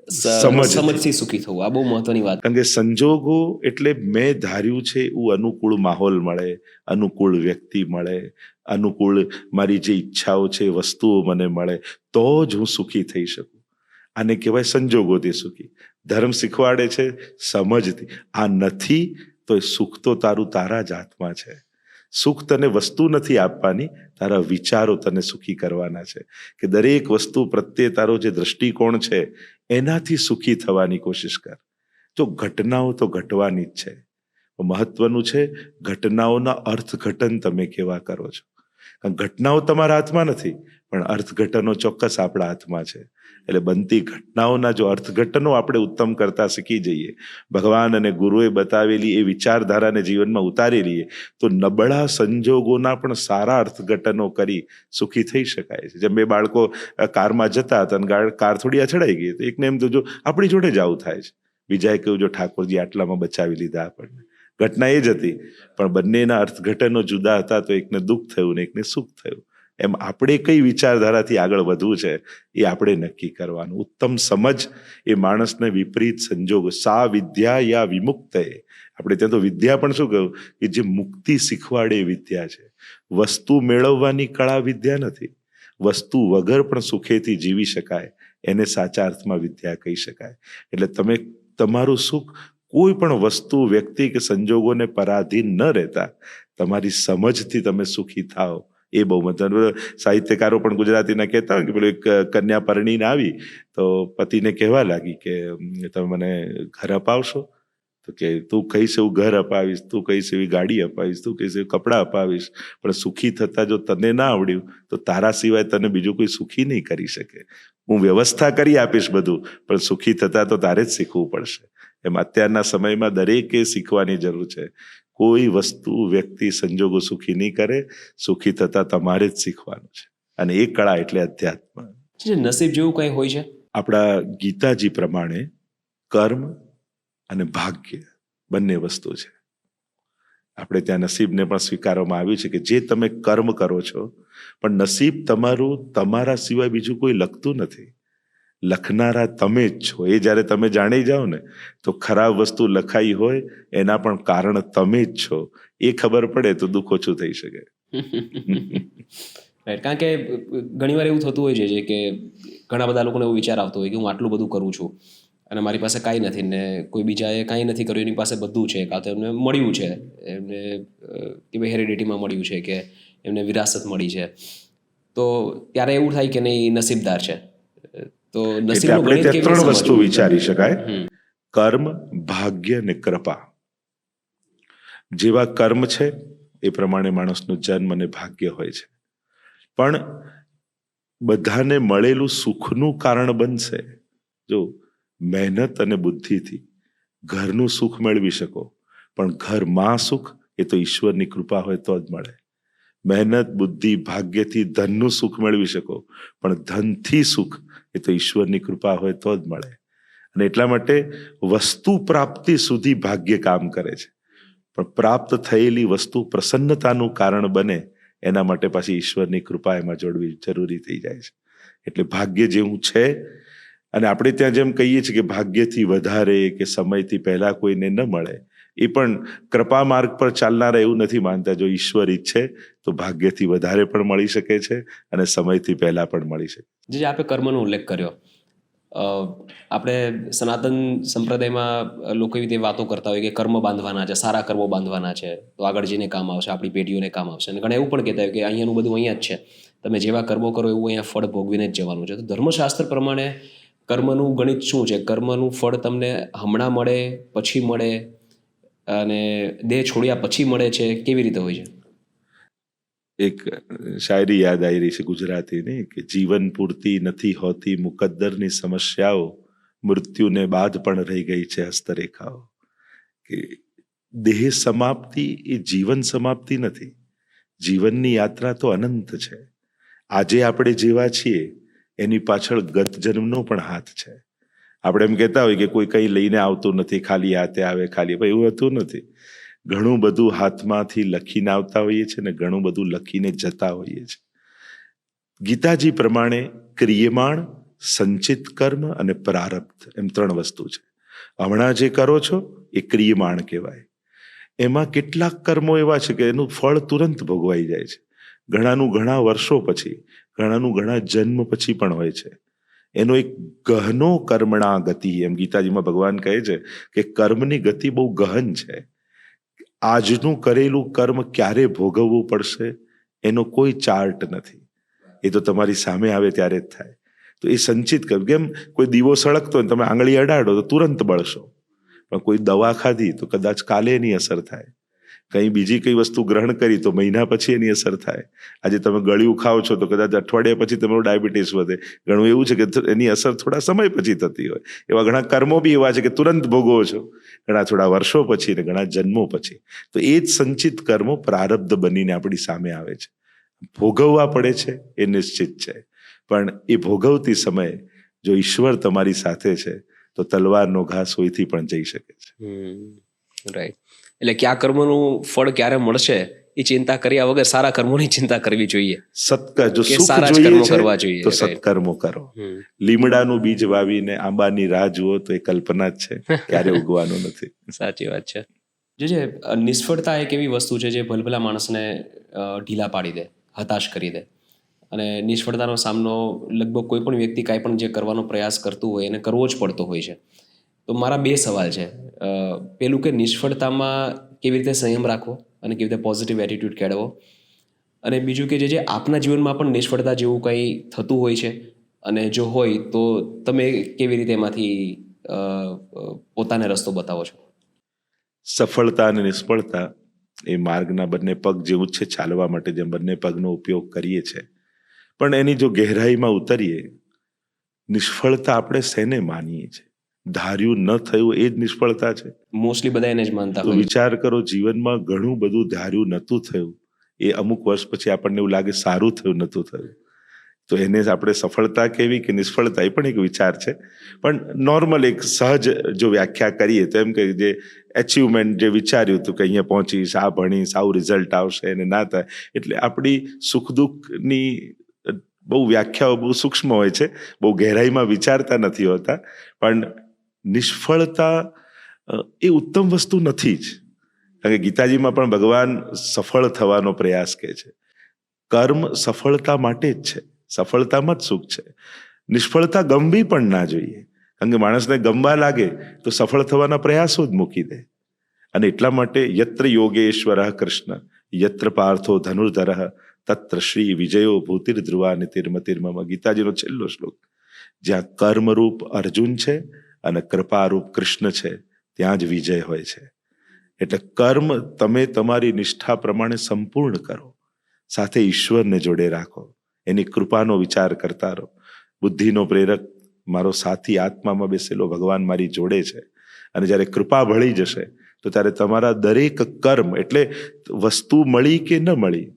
સમજથી સુખી થવું, આ બહુ મહત્વની વાત. કારણ કે સંજોગો એટલે મેં ધાર્યું છે એવું અનુકૂળ માહોલ મળે, અનુકૂળ વ્યક્તિ મળે, અનુકૂળ મારી જે ઈચ્છાઓ છે વસ્તુઓ મને મળે તો જ હું સુખી થઈ શકું. આને કહેવાય સંજોગોથી સુખી. ધર્મ શીખવાડે છે સમજથી. આ નથી તો એ સુખ તો તારા જ હાથમાં છે. સુખ તને વસ્તુ નથી આપવાની, તારા વિચારો તને સુખી કરવાના છે. કે દરેક વસ્તુ પ્રત્યે તારો જે દ્રષ્ટિકોણ છે એનાથી સુખી થવાની કોશિશ કર. જો ઘટનાઓ તો ઘટવાની જ છે, મહત્વનું છે ઘટનાઓના અર્થઘટન તમે કેવા કરો છો. ઘટનાઓ તમારા હાથમાં નથી પણ અર્થઘટનો ચોક્કસ આપણા હાથમાં છે. એટલે બનતી ઘટનાઓના જો અર્થઘટનો આપણે ઉત્તમ કરતા શીખી જઈએ, ભગવાન અને ગુરુએ બતાવેલી એ વિચારધારાને જીવનમાં ઉતારી લઈએ તો નબળા સંજોગોના પણ સારા અર્થઘટનો કરી સુખી થઈ શકાય છે. જેમ બે બાળકો કારમાં જતા હતા અને કાર થોડી અથડાઈ ગઈ તો એકને એમ તો જો આપણી જોડે જ આવું થાય છે, બીજાએ કહ્યું જો ઠાકોરજી આટલામાં બચાવી લીધા આપણને. ઘટના એ જ હતી પણ બંનેના અર્થઘટનો જુદા હતા તો એકને દુઃખ થયું ને એકને સુખ થયું. એમ આપણે કઈ વિચારધારાથી આગળ વધવું છે એ આપણે નક્કી કરવાનું. ઉત્તમ સમજ એ માણસને વિપરીત સંજોગ, સા વિદ્યા યા વિમુક્ત. આપણે ત્યાં તો વિદ્યા પણ શું કહ્યું કે જે મુક્તિ શીખવાડે એ વિદ્યા છે. વસ્તુ મેળવવાની કળા વિદ્યા નથી, વસ્તુ વગર પણ સુખેથી જીવી શકાય એને સાચા અર્થમાં વિદ્યા કહી શકાય. એટલે તમે તમારું સુખ કોઈ પણ વસ્તુ, વ્યક્તિ કે સંજોગોને પરાધીન ન રહેતા તમારી સમજથી તમે સુખી થાઓ એ બહુ મહત્વ. સાહિત્યકારો પણ ગુજરાતીના કહેતા હોય કે પેલું એક કન્યા પરણીને આવી તો પતિને કહેવા લાગી કે તમે મને ઘર અપાવશો? તો કે તું કહીશ એવું ઘર અપાવીશ, તું કહીશ એવી ગાડી અપાવીશ, તું કહીશ એવું કપડાં અપાવીશ, પણ સુખી થતા જો તને ના આવડ્યું તો તારા સિવાય તને બીજું કોઈ સુખી નહીં કરી શકે. હું વ્યવસ્થા કરી આપીશ બધું, પણ સુખી થતા તો તારે જ શીખવું પડશે. એમ અત્યારના સમયમાં દરેકે શીખવાની જરૂર છે. કોઈ વસ્તુ, વ્યક્તિ, સંજોગો સુખી નહીં કરે, સુખી થતા તમારે જ શીખવાનું છે. અને એ કળા એટલે અધ્યાત્મ. જે નસીબ જેવું કંઈ હોય છે? આપણા ગીતાજી પ્રમાણે કર્મ અને ભાગ્ય બંને વસ્તુ છે. આપણે ત્યાં નસીબને પણ સ્વીકારવામાં આવ્યું છે કે જે તમે કર્મ કરો છો, પણ નસીબ તમારું તમારા સિવાય બીજું કોઈ લખતું નથી. લખનારા તમે જ છો. એ જ્યારે તમે જાણી જાઓ ને તો ખરાબ વસ્તુ લખાઈ હોય એના પણ કારણ તમે જ છો. એ ખબર પડે તો દુઃખ ઓછું થઈ શકે. રાઈટ. કારણ કે ઘણીવાર એવું થતું હોય છે કે ઘણા બધા લોકોને એવો વિચાર આવતો હોય કે હું આટલું બધું કરું છું અને મારી પાસે કાંઈ નથી, ને કોઈ બીજાએ કાંઈ નથી કર્યું, એની પાસે બધું છે, કાં તો એમને મળ્યું છે, એમને કે ભાઈ હેરિડિટીમાં મળ્યું છે કે એમને વિરાસત મળી છે, તો ત્યારે એવું થાય કે નહીં નસીબદાર છે. તો એટલે આપણે ત્યાં ત્રણ વસ્તુ વિચારી શકાય: કર્મ, ભાગ્ય અને કૃપા. જેવા કર્મ છે એ પ્રમાણે માણસનો જન્મ અને ભાગ્ય હોય છે. પણ બધાને મળેલું સુખનું કારણ બનશે. જો મહેનત અને બુદ્ધિથી ઘરનું સુખ મેળવી શકો, પણ ઘરમાં સુખ એ તો ઈશ્વરની કૃપા હોય તો જ મળે. મહેનત, બુદ્ધિ, ભાગ્યથી ધનનું સુખ મેળવી શકો, પણ ધનથી સુખ એ તો ઈશ્વરની કૃપા હોય તો જ મળે. અને એટલા માટે વસ્તુ પ્રાપ્તિ સુધી ભાગ્ય કામ કરે છે, પણ પ્રાપ્ત થયેલી વસ્તુ પ્રસન્નતાનું કારણ બને એના માટે પાછી ઈશ્વરની કૃપા એમાં જોડવી જરૂરી થઈ જાય છે. એટલે ભાગ્ય જેવું છે. અને આપણે ત્યાં જેમ કહીએ છીએ કે ભાગ્યથી વધારે કે સમયથી પહેલા કોઈને ન મળે, એ પણ કૃપા માર્ગ પર ચાલનારા એવું નથી માનતા. જો ઈશ્વર ઈચ્છે તો ભાગ્યથી વધારે પણ મળી શકે છે અને સમયથી પહેલા પણ મળી શકે. જે આપણે કર્મનો ઉલ્લેખ કર્યો, આપણે સનાતન સંપ્રદાયમાં લોકો એવી રીતે વાતો કરતા હોય કે કર્મ બાંધવાના છે, સારા કર્મો બાંધવાના છે, તો આગળ જઈને કામ આવશે, આપણી પેઢીઓને કામ આવશે. અને ઘણા એવું પણ કહેતા હોય કે અહીંયાનું બધું અહીંયા જ છે, તમે જેવા કર્મો કરો એવું અહીંયા ફળ ભોગવીને જ જવાનું છે. તો ધર્મશાસ્ત્ર પ્રમાણે કર્મનું ગણિત શું છે? કર્મનું ફળ તમને હમણાં મળે, પછી મળે, અને દેહ છોડ્યા પછી મળે છે, કેવી રીતે હોય છે? એક શાયરી યાદ આવી રહી છે ગુજરાતીની કે જીવન પૂરતી નથી હોતી મુકદ્દરની સમસ્યાઓ, મૃત્યુને બાદ પણ રહી ગઈ છે હસ્તરેખાઓ. કે દેહ સમાપ્તિ એ જીવન સમાપ્તિ નથી. જીવનની યાત્રા તો અનંત છે. આજે આપણે જેવા છીએ એની પાછળ ગત જન્મનો પણ હાથ છે. આપણે એમ કહેતા હોય કે કોઈ કંઈ લઈને આવતું નથી, ખાલી હાથે આવે, ખાલી. ભાઈ એવું હતું નથી. ઘણું બધું હાથમાંથી લખીને આવતા હોઈએ છીએ ને ઘણું બધું લખીને જતા હોઈએ છીએ. ગીતાજી પ્રમાણે ક્રિયમાણ, સંચિત કર્મ અને પ્રારબ્ધ એમ ત્રણ વસ્તુ છે. હમણાં જે કરો છો એ ક્રિયમાણ કહેવાય. એમાં કેટલાક કર્મો એવા છે કે એનું ફળ તુરંત ભોગવાઈ જાય છે. ઘણાનું ઘણા વર્ષો પછી, ઘણાનું ઘણા જન્મ પછી પણ હોય છે. એનો એક ગહનો કર્મણા ગતિ, એમ ગીતાજીમાં ભગવાન કહે છે કે કર્મની ગતિ બહુ ગહન છે. આજનું કરેલું કર્મ ક્યારે ભોગવવું પડશે એનો કોઈ ચાર્ટ નથી. એ તો તમારી સામે આવે ત્યારે જ થાય. તો એ સંચિત કર્મ, કેમ કોઈ દીવો સળગતો હોય તમે આંગળી અડાડો તો તુરંત બળશો, પણ કોઈ દવા ખાધી તો કદાચ કાલે એની અસર થાય. કંઈ બીજી કઈ વસ્તુ ગ્રહણ કરી તો મહિના પછી એની અસર થાય. આજે તમે ગળ્યું ખાઓ છો તો કદાચ અઠવાડિયા પછી તમારું ડાયાબિટીસ વધે. ઘણું એવું છે કે એની અસર થોડા સમય પછી થતી હોય. એવા ઘણા કર્મો બી એવા છે કે તુરંત ભોગવો છો, ઘણા થોડા વર્ષો પછી ને ઘણા જન્મો પછી. તો એ જ સંચિત કર્મો પ્રારબ્ધ બનીને આપણી સામે આવે છે. ભોગવવા પડે છે એ નિશ્ચિત છે, પણ એ ભોગવતી સમયે જો ઈશ્વર તમારી સાથે છે તો તલવારનો ઘા સોયથી પણ જઈ શકે છે. રાઈટ. એટલે કયા કર્મનું ફળ ક્યારે મળશે એ ચિંતા કર્યા વગર સારા કર્મોની ચિંતા કરવી જોઈએ. જો સુખ જોઈએ છે તો સત્કર્મો કરો. લીમડાનું બીજ વાવીને આંબાની રાહ જુઓ તો એ કલ્પના જ છે, ક્યારે ઉગવાનું નથી. સાચી વાત છે. જે નિષ્ફળતા એક એવી વસ્તુ છે જે ભલભલા માણસને ઢીલા પાડી દે, હતાશ કરી દે. અને નિષ્ફળતાનો સામનો લગભગ કોઈ પણ વ્યક્તિ કાંઈ પણ જે કરવાનો પ્રયાસ કરતું હોય એને કરવો જ પડતો હોય છે. તો મારા બે સવાલ છે. પેલું કે નિષ્ફળતામાં કેવી રીતે સંયમ રાખવો અને કેવી રીતે પોઝિટિવ એટીટ્યૂડ કેળવવો, અને બીજું કે જે આપના જીવનમાં પણ નિષ્ફળતા જેવું કંઈ થતું હોય છે, અને જો હોય તો તમે કેવી રીતે એમાંથી પોતાને રસ્તો બતાવો છો? સફળતા અને નિષ્ફળતા એ માર્ગના બંને પગ જેવું જ છે, ચાલવા માટે જેમ બંને પગનો ઉપયોગ કરીએ છીએ. પણ એની જો ગહેરાઈમાં ઉતરીએ, નિષ્ફળતા આપણે શેને માનીએ છીએ? ધાર્યું ન થયું એ જ નિષ્ફળતા છે. મોસ્ટલી બધા એને જ માનતા તો હોય. વિચાર કરો, જીવનમાં ઘણું બધું ધાર્યું નહોતું થયું, એ અમુક વર્ષ પછી આપણને એવું લાગે સારું થયું નહોતું થયું, તો એને જ આપણે સફળતા કેવી કે નિષ્ફળતા, એ પણ એક વિચાર છે. પણ નોર્મલ એક સહજ જો વ્યાખ્યા કરીએ તો એમ કે જે એચિવમેન્ટ, જે વિચાર્યું હતું કે અહીંયા પહોંચીશ, આ ભણીશ, આવું રિઝલ્ટ આવશે, એને ના થાય, એટલે આપણી સુખ દુઃખની બહુ વ્યાખ્યાઓ બહુ સૂક્ષ્મ હોય છે, બહુ ગહેરાઈમાં વિચારતા નથી હોતા. પણ નિષ્ફળતા એ ઉત્તમ વસ્તુ નથી જ. કારણ કે ગીતાજીમાં પણ ભગવાન સફળ થવાનો પ્રયાસ કહે છે. કર્મ સફળતા માટે જ છે, સફળતામાં જ સુખ છે. નિષ્ફળતા ગમવી પણ ના જોઈએ, કારણ કે માણસને ગમવા લાગે તો સફળ થવાના પ્રયાસો જ મૂકી દે. અને એટલા માટે યત્ર યોગેશ્વર કૃષ્ણ યત્ર પાર્થો ધનુર્ધર તત્ર શ્રી વિજયો ભૂતિર્ધ્રુવા નીતિર્મતિર્મમ, ગીતાજીનો છેલ્લો શ્લોક. જ્યાં કર્મરૂપ અર્જુન છે અને કૃપારૂપ કૃષ્ણ છે, ત્યાં જ વિજય હોય છે. એટલે કર્મ તમે તમારી નિષ્ઠા પ્રમાણે સંપૂર્ણ કરો, સાથે ઈશ્વરને જોડે રાખો, એની કૃપાનો વિચાર કરતા રહો. બુદ્ધિનો પ્રેરક મારો સાથી આત્મામાં બેસેલો ભગવાન મારી જોડે છે, અને જ્યારે કૃપા ભળી જશે તો ત્યારે તમારા દરેક કર્મ, એટલે વસ્તુ મળી કે ન મળી,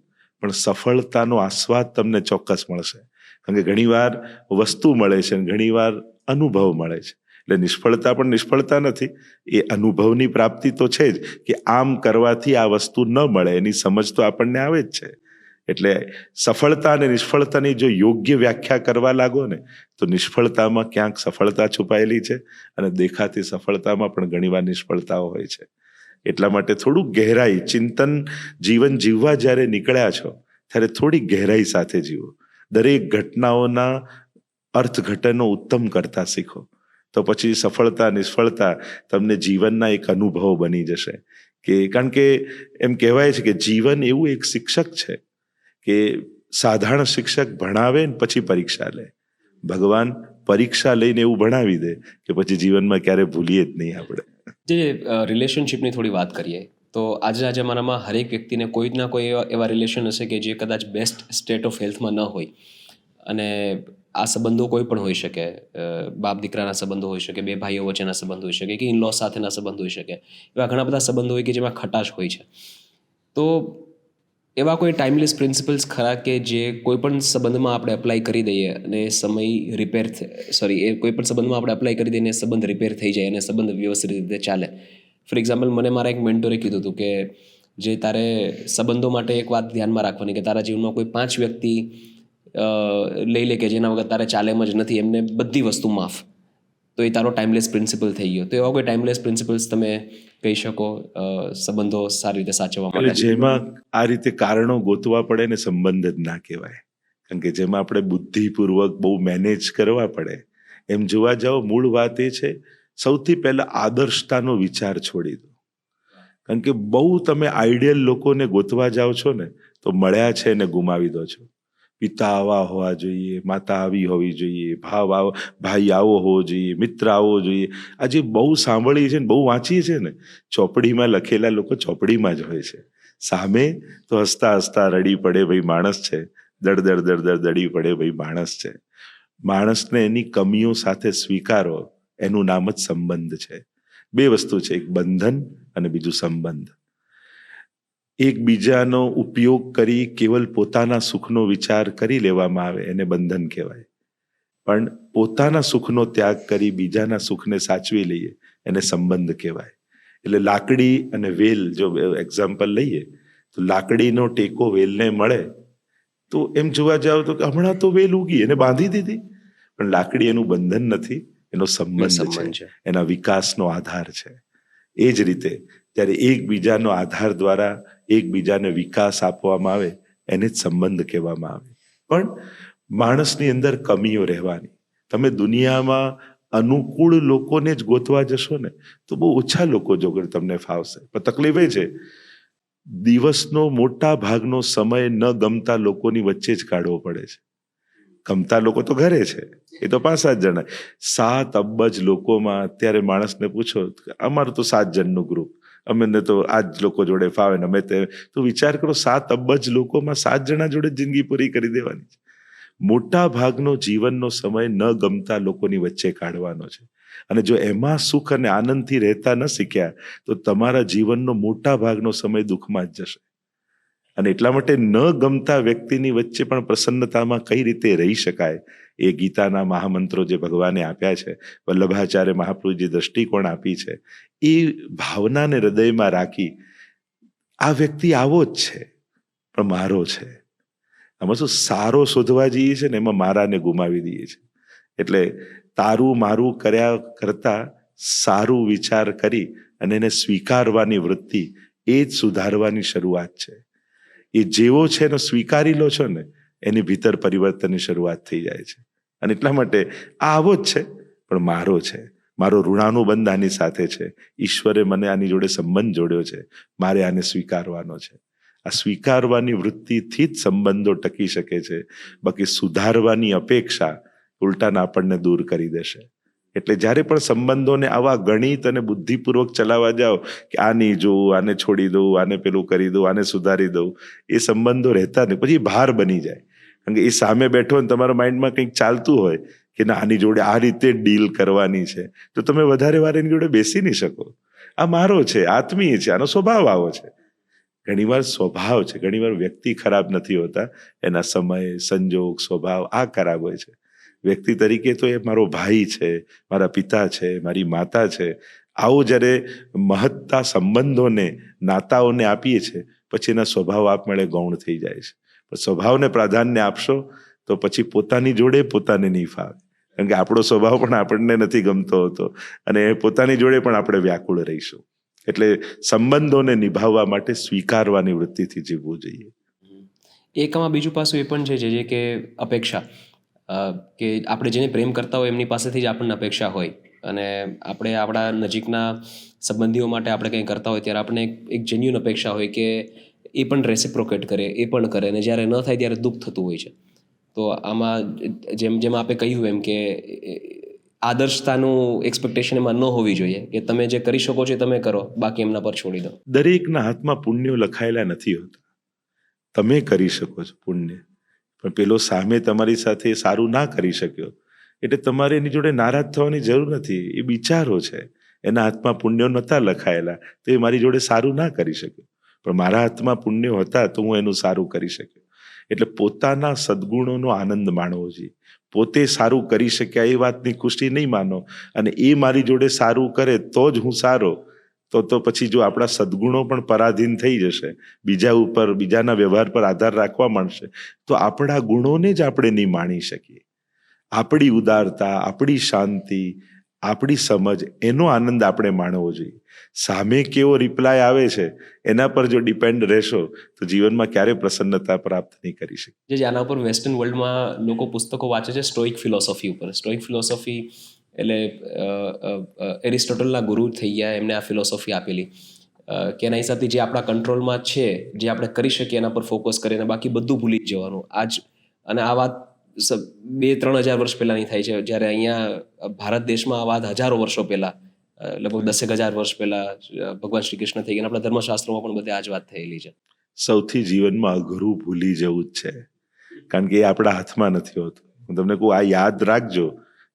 પણ સફળતાનો આસ્વાદ તમને ચોક્કસ મળશે. કારણ કે ઘણીવાર વસ્તુ મળે છે અને ઘણીવાર અનુભવ મળે છે. એટલે નિષ્ફળતા પણ નિષ્ફળતા નથી, એ અનુભવની પ્રાપ્તિ તો છે જ, કે આમ કરવાથી આ વસ્તુ ન મળે, એની સમજ તો આપણને આવે જ છે. એટલે સફળતા અને નિષ્ફળતાની જો યોગ્ય વ્યાખ્યા કરવા લાગો ને, તો નિષ્ફળતામાં ક્યાંક સફળતા છુપાયેલી છે, અને દેખાતી સફળતામાં પણ ઘણીવાર નિષ્ફળતાઓ હોય છે. એટલા માટે થોડુંક ગહેરાઈ ચિંતન, જીવન જીવવા જ્યારે નીકળ્યા છો ત્યારે થોડી ગહેરાઈ સાથે જીવો. દરેક ઘટનાઓના અર્થઘટનો ઉત્તમ કરતા શીખો, તો પછી સફળતા નિષ્ફળતા તમને જીવનના એક અનુભવ બની જશે. કે કારણ કે એમ કહેવાય છે કે જીવન એવું એક શિક્ષક છે કે સાધારણ શિક્ષક ભણાવે ને પછી પરીક્ષા લે. ભગવાન પરીક્ષા લઈને એવું ભણાવી દે કે પછી જીવનમાં ક્યારે ભૂલીએ જ નહીં આપણે. જે રિલેશનશિપની થોડી વાત કરીએ તો આજના જમાનામાં હરેક વ્યક્તિને કોઈ ના કોઈ એવા રિલેશન હશે કે જે કદાચ બેસ્ટ સ્ટેટ ઓફ હેલ્થમાં ન હોય. અને આ સંબંધો કોઈ પણ હોઈ શકે, બાપ દીકરાના સંબંધો હોઈ શકે, બે ભાઈઓ વચ્ચેના સંબંધ હોઈ શકે, કે ઇનલો સાથેના સંબંધ હોઈ શકે. એવા ઘણા બધા સંબંધો હોય કે જેમાં ખટાશ હોય છે. તો એવા કોઈ ટાઈમલેસ પ્રિન્સિપલ્સ ખરા કે જે કોઈ પણ સંબંધમાં આપણે અપ્લાય કરી દઈએ અને સમય રિપેર એ કોઈ પણ સંબંધમાં આપણે અપ્લાય કરી દઈએ સંબંધ રિપેર થઈ જાય અને સંબંધ વ્યવસ્થિત રીતે ચાલે? ફોર એક્ઝામ્પલ, મને મારા એક મેન્ટોરે કીધું હતું કે જે તારે સંબંધો માટે એક વાત ધ્યાનમાં રાખવાની, કે તારા જીવનમાં કોઈ 5 વ્યક્તિ લઈ લે કે જેના વગર તારે ચાલે એમ જ નથી, એમને બધી વસ્તુ માફ, તો એ તારો ટાઈમલેસ પ્રિન્સિપલ થઈ ગયો. તો એવા કોઈ ટાઈમલેસ પ્રિન્સિપલ્સ તમે કહી શકો સંબંધો સારી રીતે સાચવવા માટે? એટલે જેમાં આ રીતે કારણો ગોતવા પડે ને, સંબંધ જ ના કહેવાય. કારણ કે જેમાં આપણે બુદ્ધિપૂર્વક બહુ મેનેજ કરવા પડે, એમ જોવા જાઓ મૂળ વાત એ છે, સૌથી પહેલા આદર્શતાનો વિચાર છોડી દો. કારણ કે બહુ તમે આઈડિયલ લોકોને ગોતવા જાઓ છો ને, તો મળ્યા છે ને ગુમાવી દો છો. પિતા આવા હોવા જોઈએ, માતા આવી હોવી જોઈએ, ભાઈ આવો હોવો જોઈએ, મિત્ર આવો જોઈએ. આજે બહુ સાંભળીએ છે ને બહુ વાંચીએ છે ને, ચોપડીમાં લખેલા લોકો ચોપડીમાં જ હોય છે. સામે તો હસતા હસતા રડી પડે, ભાઈ માણસ છે, દડ દડી પડે, ભાઈ માણસ છે. માણસને એની કમીઓ સાથે સ્વીકારો, એનું નામ જ સંબંધ છે. 2 વસ્તુ છે, એક બંધન અને બીજું સંબંધ. એકબીજાનો ઉપયોગ કરી કેવલ પોતાના સુખનો વિચાર કરી લેવામાં આવે એને બંધન કહેવાય. પણ પોતાના સુખનો ત્યાગ કરી બીજાના સુખને સાચવી લઈએ એને સંબંધ કહેવાય. એટલે લાકડી અને વેલ, જો એક્ઝામ્પલ લઈએ તો લાકડીનો ટેકો વેલને મળે તો એમ જોવા જાવ તો હમણાં તો વેલ ઉગી, એને બાંધી દીધી, પણ લાકડી એનું બંધન નથી, એનો સંબંધ છે, એના વિકાસનો આધાર છે. એ જ રીતે ત્યારે એકબીજાનો આધાર દ્વારા એકબીજાને વિકાસ આપવામાં આવે એને જ સંબંધ કહેવામાં આવે. પણ માણસની અંદર કમીઓ રહેવાની. તમે દુનિયામાં અનુકૂળ લોકોને જ ગોતવા જશો ને તો બહુ ઓછા લોકો જોડે તમને ફાવશે. પણ તકલીફ એ છે, દિવસનો મોટા ભાગનો સમય ન ગમતા લોકોની વચ્ચે જ કાઢવો પડે છે. ગમતા લોકો તો ઘરે છે, એ તો 5-7 જણા. 7 અબજ લોકોમાં અત્યારે માણસને પૂછો, અમારું તો 7 જણનું ગ્રુપ, અમને તો આ જ લોકો જોડે ફાવે ને અમે તે. તો વિચાર કરો, 7 અબજ લોકોમાં 7 જણા જોડે જિંદગી પૂરી કરી દેવાની છે. મોટા ભાગનો જીવનનો સમય ન ગમતા લોકોની વચ્ચે કાઢવાનો છે. અને જો એમાં સુખ અને આનંદથી રહેતા ન શીખ્યા તો તમારા જીવનનો મોટા ભાગનો સમય દુઃખમાં જ જશે. અને એટલા માટે ન ગમતા વ્યક્તિની વચ્ચે પણ પ્રસન્નતામાં કઈ રીતે રહી શકાય, એ ગીતાના મહામંત્રો જે ભગવાને આપ્યા છે, વલ્લભાચાર્ય મહાપ્રભુજી દ્રષ્ટિકોણ આપી છે, એ ભાવનાને હૃદયમાં રાખી આ વ્યક્તિ આવો જ છે પણ મારો છે. આમાં શું સારો શોધવા જઈએ છે ને એમાં મારાને ગુમાવી દઈએ છે. એટલે તારું મારું કર્યા કરતા સારું વિચાર કરી અને એને સ્વીકારવાની વૃત્તિ, એ જ સુધારવાની શરૂઆત છે. એ જેવો છે એનો સ્વીકારી લો છો ને, એની ભીતર પરિવર્તનની શરૂઆત થઈ જાય છે. અને એટલા માટે આ આવો જ છે પણ મારો છે, મારો ઋણાનુબંધ આની સાથે છે, ઈશ્વરે મને આની જોડે સંબંધ જોડ્યો છે, મારે આને સ્વીકારવાનો છે. આ સ્વીકારવાની વૃત્તિથી જ સંબંધો ટકી શકે છે. બાકી સુધારવાની અપેક્ષા ઉલટાના આપણને દૂર કરી દેશે. એટલે જ્યારે પણ સંબંધોને આવા ગણિત અને બુદ્ધિપૂર્વક ચલાવવા જાઓ કે આ નહીં જોવું, આને છોડી દઉં, આને પેલું કરી દઉં, આને સુધારી દઉં, એ સંબંધો રહેતા નહીં, પછી ભાર બની જાય. કારણ કે એ સામે બેઠો ને તમારા માઇન્ડમાં કંઈક ચાલતું હોય કે ના આની જોડે આ રીતે ડીલ કરવાની છે, તો તમે વધારે વાર એની જોડે બેસી નહીં શકો. આ મારો છે, આત્મીય છે, આનો સ્વભાવ આવો છે. ઘણીવાર સ્વભાવ છે, ઘણીવાર વ્યક્તિ ખરાબ નથી હોતા, એના સમય, સંજોગ, સ્વભાવ આ ખરાબ હોય છે. વ્યક્તિ તરીકે તો એ મારો ભાઈ છે, મારા પિતા છે, મારી માતા છે. આવો જ્યારે મહત્તા સંબંધોને, નાતાઓને આપીએ છીએ, પછી એના સ્વભાવ આપમેળે ગૌણ થઈ જાય છે. પણ સ્વભાવને પ્રાધાન્ય આપશો તો પછી પોતાની જોડે પોતાને નહીં ફાવે. કારણ કે આપણો સ્વભાવ પણ આપણને નથી ગમતો હોતો અને પોતાની જોડે પણ આપણે વ્યાકુળ રહીશું. એટલે સંબંધોને નિભાવવા માટે સ્વીકારવાની વૃત્તિથી જીવવું જોઈએ. એકમાં બીજું પાસું એ પણ છે જે કે અપેક્ષા, કે આપણે જેને પ્રેમ કરતા હોય એમની પાસેથી જ આપણને અપેક્ષા હોય, અને આપણે આપણા નજીકના સંબંધીઓ માટે આપણે કંઈ કરતા હોય ત્યારે આપણે એક જેન્યુઅન અપેક્ષા હોય કે એ પણ રેસિપ્રોકેટ કરે, એ પણ કરે, અને જ્યારે ન થાય ત્યારે દુઃખ થતું હોય છે. તો આમાં જેમ આપણે કહ્યું એમ કે આદર્શતાનું એક્સપેક્ટેશન એમાં ન હોવી જોઈએ કે તમે જે કરી શકો છો તમે કરો, બાકી એમના પર છોડી દો. દરેકના હાથમાં પુણ્યો લખાયેલા નથી હોતા. તમે કરી શકો છો પુણ્ય, પણ પેલો સામે તમારી સાથે સારું ના કરી શક્યો એટલે તમારે એની જોડે નારાજ થવાની જરૂર નથી. એ બિચારો છે, એના હાથમાં પુણ્યો નહોતા લખાયેલા તો એ મારી જોડે સારું ના કરી શક્યો, પણ મારા હાથમાં પુણ્યો હતા તો હું એનું સારું કરી શક્યો. એટલે પોતાના સદગુણોનો આનંદ માણવો જોઈએ. પોતે સારું કરી શક્યા એ વાતની ખુશી નહીં માનો, અને એ મારી જોડે સારું કરે તો જ હું સારો, તો પછી જો આપણા સદગુણો પણ પરાધીન થઈ જશે, બીજા ઉપર, બીજાના વ્યવહાર પર આધાર રાખવા માંડશે, તો આપણા ગુણોને જ આપણે નહીં માણી શકીએ. આપણી ઉદારતા, આપણી શાંતિ, આપણી સમજ, એનો આનંદ આપણે માણવો જોઈએ. સામે કેવો રિપ્લાય આવે છે એના પર જો ડિપેન્ડ રહેશો તો જીવનમાં ક્યારે પ્રસન્નતા પ્રાપ્ત નહીં કરી શકે. જે આના ઉપર વેસ્ટર્ન વર્લ્ડમાં લોકો પુસ્તકો વાંચે છે સ્ટોઇક ફિલોસોફી ઉપર. સ્ટોઇક ફિલોસોફી એટલે એરિસ્ટોટલના ગુરુ થઈ ગયા, એમને આ ફિલોસોફી આપેલી કે એના હિસાબથી જે આપણા કંટ્રોલમાં છે, જે આપણે કરી શકીએ એના પર ફોકસ કરીને બાકી બધું ભૂલી જવાનું. અને આ વાત 2-3 હજાર વર્ષ પહેલાંની થાય છે, જ્યારે અહીંયા ભારત દેશમાં આ વાત હજારો વર્ષો પહેલાં, લગભગ 10,000 વર્ષ પહેલાં ભગવાન શ્રી કૃષ્ણ થઈ ગયા. આપણા ધર્મશાસ્ત્રોમાં પણ બધે આ જ વાત થયેલી છે. સૌથી જીવનમાં અઘરું ભૂલી જવું જ છે, કારણ કે એ આપણા હાથમાં નથી હોતું. હું તમને કહું, આ યાદ રાખજો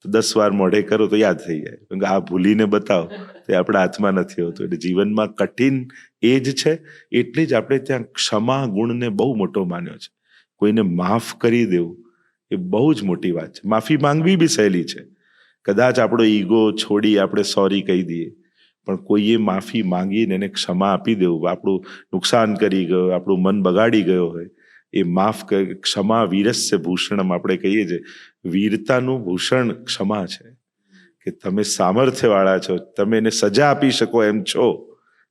તો 10 વાર મોઢે કરો તો યાદ થઈ જાય, કારણ કે આ ભૂલીને બતાવો તો એ આપણા હાથમાં નથી હોતું. એટલે જીવનમાં કઠિન એ જ છે. એટલે જ આપણે ત્યાં ક્ષમા ગુણને બહુ મોટો માન્યો છે. કોઈને માફ કરી દેવું એ બહુ જ મોટી વાત છે. માફી માંગવી બી સહેલી છે. કદાચ આપણો ઈગો છોડી આપણે સોરી કહી દઈએ, પણ કોઈએ માફી માંગીને એને ક્ષમા આપી દેવું, આપણું નુકસાન કરી ગયો, આપણું મન બગાડી ગયો હોય, એ માફ ક્ષમા વીરસ્ય ભૂષણમ આપણે કહીએ છીએ. વીરતાનું ભૂષણ ક્ષમા છે, કે તમે સામર્થ્યવાળા છો, તમે એને સજા આપી શકો એમ છો,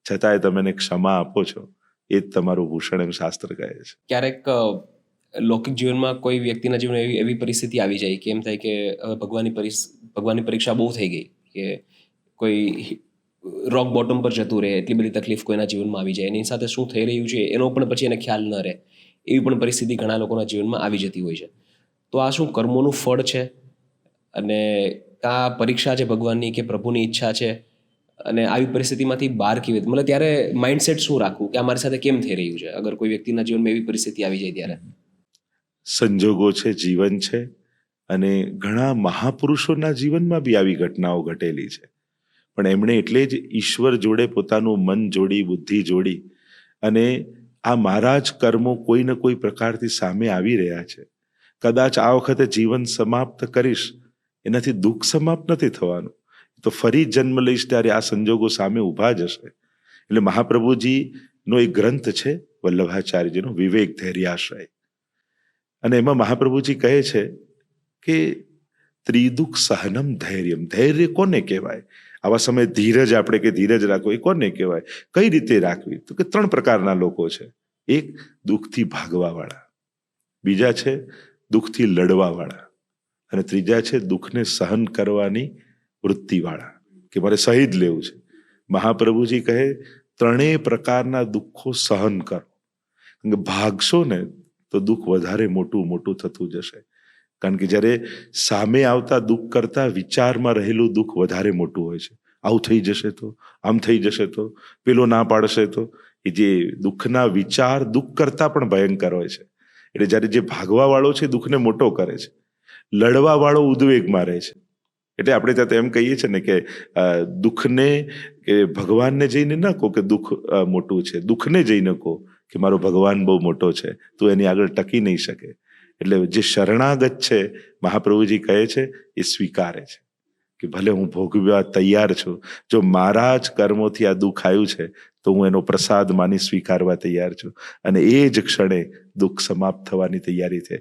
છતાંય તમે એને ક્ષમા આપો છો, એ જ તમારું ભૂષણ એમ શાસ્ત્ર કહે છે. ક્યારેક લૌકિક જીવનમાં કોઈ વ્યક્તિના જીવનમાં એવી પરિસ્થિતિ આવી જાય કે એમ થાય કે હવે ભગવાનની પરીક્ષા બહુ થઈ ગઈ, કે કોઈ રોક બોટમ પર જતું રહે, એટલી બધી તકલીફ કોઈના જીવનમાં આવી જાય, એની સાથે શું થઈ રહ્યું છે એનો પણ પછી એને ખ્યાલ ન રહે, એવી પણ પરિસ્થિતિ ઘણા લોકોના જીવનમાં આવી જતી હોય છે. તો આ શું કર્મોનું ફળ છે, અને આ પરીક્ષા છે ભગવાનની કે પ્રભુની ઈચ્છા છે, અને આવી પરિસ્થિતિમાંથી બહાર કેવી રીતે, મતલબ ત્યારે માઇન્ડસેટ શું રાખવું કે આ મારી સાથે કેમ થઈ રહ્યું છે, અગર કોઈ વ્યક્તિના જીવનમાં એવી પરિસ્થિતિ આવી જાય ત્યારે? સંજોગો છે, જીવન છે, અને ઘણા મહાપુરુષોના જીવનમાં બી આવી ઘટનાઓ ઘટેલી છે. પણ એમણે એટલે જ ઈશ્વર જોડે પોતાનું મન જોડી, બુદ્ધિ જોડી, અને આ મારા જ કર્મો કોઈ ને કોઈ પ્રકારથી સામે આવી રહ્યા છે, કદાચ આ વખતે જીવન સમાપ્ત કરીશ, એનાથી દુઃખ સમાપ્ત નથી થવાનું, તો ફરી જન્મ લઈશ ત્યારે આ સંજોગો સામે ઊભા જશે. એટલે મહાપ્રભુજીનો એક ગ્રંથ છે વલ્લભાચાર્યજીનો વિવેક ધૈર્યાશ્રય, અને એમાં મહાપ્રભુજી કહે છે કે ત્રિદુઃખ સહનમ ધૈર્યમ. ધૈર્ય કોને કહેવાય? આવા સમયે ધીરજ, આપણે કે ધીરજ રાખો, એ કોને કહેવાય? કઈ રીતે રાખવી? તો કે 3 પ્રકારના લોકો છે. એક દુઃખથી ભાગવા વાળા, બીજા છે દુઃખથી લડવા વાળા, અને ત્રીજા છે દુઃખને સહન કરવાની વૃત્તિવાળા, કે મારે સહી જ લેવું છે. મહાપ્રભુજી કહે 3 પ્રકારના દુઃખો સહન કરો. ભાગશો ને તો દુઃખ વધારે મોટું મોટું થતું જશે. કારણ કે જ્યારે સામે આવતા દુઃખ કરતા વિચારમાં રહેલું દુઃખ વધારે મોટું હોય છે. આવું થઈ જશે તો, આમ થઈ જશે તો, પેલો ના પાડશે તો, એ જે દુઃખના વિચાર દુઃખ કરતા પણ ભયંકર હોય છે. એટલે જ્યારે જે ભાગવા વાળો છે દુઃખને મોટો કરે છે, લડવા વાળો ઉદ્વેગમાં રહે છે. એટલે આપણે ત્યાં એમ કહીએ છીએ ને કે દુઃખને, કે ભગવાનને જઈને ન કહો કે દુઃખ મોટું છે, દુઃખને જઈને કહો કે મારો ભગવાન બહુ મોટો છે, તું એની આગળ ટકી નહીં શકે. એટલે જે શરણાગત છે, મહાપ્રભુજી કહે છે એ સ્વીકારે છે કે ભલે હું ભોગવવા તૈયાર છું, જો મારા જ કર્મોથી આ દુઃખ આવ્યું છે તો હું એનો પ્રસાદ માની સ્વીકારવા તૈયાર છું, અને એ જ ક્ષણે દુઃખ સમાપ્ત થવાની તૈયારી છે.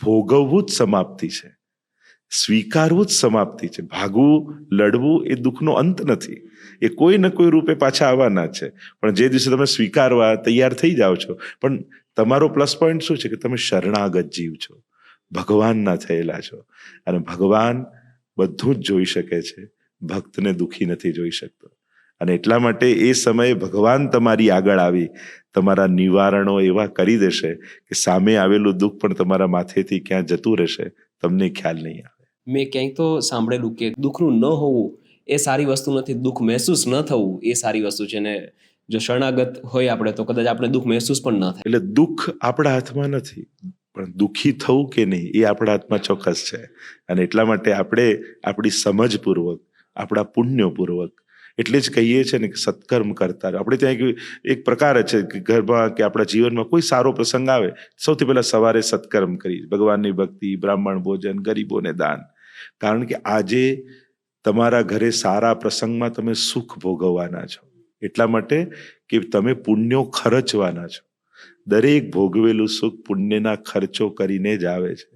ભોગવવું જ સમાપ્તિ છે, સ્વીકારવું જ સમાપ્તિ છે. ભાગવું, લડવું એ દુઃખનો અંત નથી, એ કોઈ ને કોઈ રૂપે પાછા આવવાના છે. પણ જે દિવસે તમે સ્વીકારવા તૈયાર થઈ જાઓ છો, પણ તમારો પ્લસ પોઈન્ટ શું છે કે તમે શરણાગત જીવ છો, ભગવાનના થયેલા છો, અને ભગવાન બધું જ જોઈ શકે છે, ભક્તને દુઃખી નથી જોઈ શકતો. અને એટલા માટે એ સમયે ભગવાન તમારી આગળ આવી તમારા નિવારણો એવા કરી દેશે કે સામે આવેલું દુઃખ પણ તમારા માથેથી ક્યાં જતું રહેશે, તમને ખ્યાલ નહીં આવે. મેં ક્યાંક તો સાંભળેલું કે દુઃખનું ન હોવું એ સારી વસ્તુ નથી, દુઃખ મહેસૂસ ન થવું એ સારી વસ્તુ છે. ને જો શરણાગત હોય આપણે તો કદાચ આપણે દુઃખ મહેસૂસ પણ ન થાય. એટલે દુઃખ આપણા હાથમાં નથી, પણ દુઃખી થવું કે નહીં એ આપણા હાથમાં ચોક્કસ છે. અને એટલા માટે આપણે આપણી સમજપૂર્વક, આપણા પુણ્યપૂર્વક, એટલે જ કહીએ છીએ ને કે સત્કર્મ કરતા. આપણે ત્યાં એક પ્રકાર છે કે ઘરમાં કે આપણા જીવનમાં કોઈ સારો પ્રસંગ આવે, સૌથી પહેલા સવારે સત્કર્મ કરી, ભગવાનની ભક્તિ, બ્રાહ્મણ ભોજન, ગરીબોને દાન. કારણ કે આજે તમારા ઘરે સારા પ્રસંગમાં તમે સુખ ભોગવવાના છો, એટલા માટે કે તમે પુણ્યો ખર્ચવાના છો. દરેક ભોગવેલું સુખ પુણ્યના ખર્ચો કરીને જ આવે છે.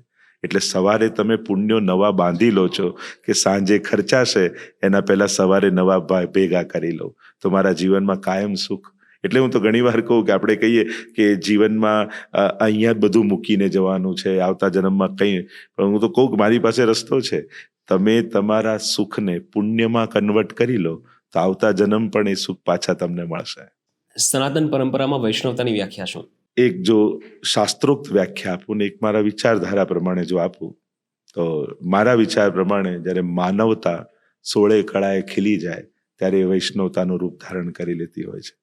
એટલે સવારે તમે પુણ્યો નવા બાંધી લો છો કે સાંજે ખર્ચાશે, એના પહેલા સવારે નવા ભેગા કરી લો, તો મારા જીવનમાં કાયમ સુખ. એટલે હું તો ઘણી વાર કહું કે આપણે કહીએ કે જીવનમાં અહીંયા જ બધું મૂકીને જવાનું છે, આવતા જન્મમાં કંઈ, પણ હું તો કહું કે મારી પાસે રસ્તો છે. તમે તમારા સુખને પુણ્યમાં કન્વર્ટ કરી લો તો આવતા જન્મ પણ એ સુખ પાછા તમને મળશે. સનાતન પરંપરામાં વૈષ્ણવતાની વ્યાખ્યા શું? એક જો શાસ્ત્રોક્ત વ્યાખ્યા આપું ને એક મારા વિચારધારા પ્રમાણે જો આપું, તો મારા વિચાર પ્રમાણે જ્યારે માનવતા 16 કળાએ ખીલી જાય ત્યારે એ વૈષ્ણવતાનું રૂપ ધારણ કરી લેતી હોય છે.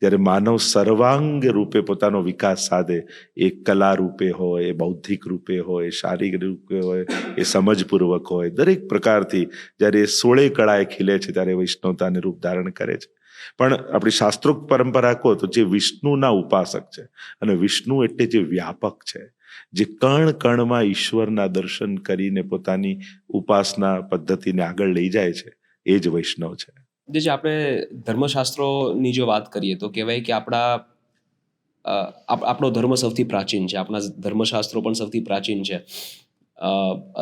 જ્યારે માનવ સર્વાંગ રૂપે પોતાનો વિકાસ સાધે, એ કલા રૂપે હોય, એ બૌદ્ધિક રૂપે હોય, શારીરિક રૂપે હોય, એ સમજપૂર્વક હોય, દરેક પ્રકારથી જ્યારે 16 કળાએ ખીલે છે ત્યારે વૈષ્ણવતાને રૂપ ધારણ કરે છે. પણ આપણી શાસ્ત્રોક્ત પરંપરા કહો તો જે વિષ્ણુના ઉપાસક છે, અને વિષ્ણુ એટલે જે વ્યાપક છે, જે કણ કણમાં ઈશ્વરના દર્શન કરીને પોતાની ઉપાસના પદ્ધતિને આગળ લઈ જાય છે, એ જ વૈષ્ણવ છે. જે આપણે ધર્મશાસ્ત્રોની જો વાત કરીએ તો કહેવાય કે આપણો ધર્મ સૌથી પ્રાચીન છે, આપણા ધર્મશાસ્ત્રો પણ સૌથી પ્રાચીન છે.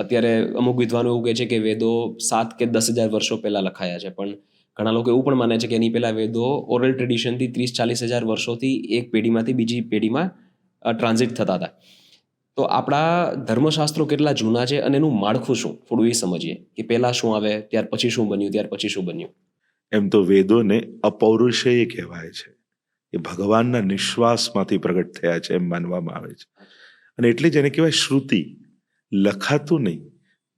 અત્યારે અમુક વિદ્વાનો એવું કહે છે કે વેદો 7 કે 10,000 વર્ષો પહેલા લખાયા છે, પણ ઘણા લોકો એવું પણ માને છે કે એની પહેલા વેદો ઓરલ ટ્રેડિશનથી 30-40,000 વર્ષોથી એક પેઢીમાંથી બીજી પેઢીમાં ટ્રાન્ઝિટ થતા હતા. તો આપણા ધર્મશાસ્ત્રો કેટલા જૂના છે અને એનું માળખું શું, થોડું એ સમજીએ કે પહેલા શું આવે, ત્યાર પછી શું બન્યું, ત્યાર પછી શું બન્યું. એમ તો વેદોને અપૌરુષેય કહેવાય છે, એ ભગવાનના નિશ્વાસમાંથી પ્રગટ થયા છે એમ માનવામાં આવે છે. અને એટલે જ એને કહેવાય શ્રુતિ, લખાતું નહીં,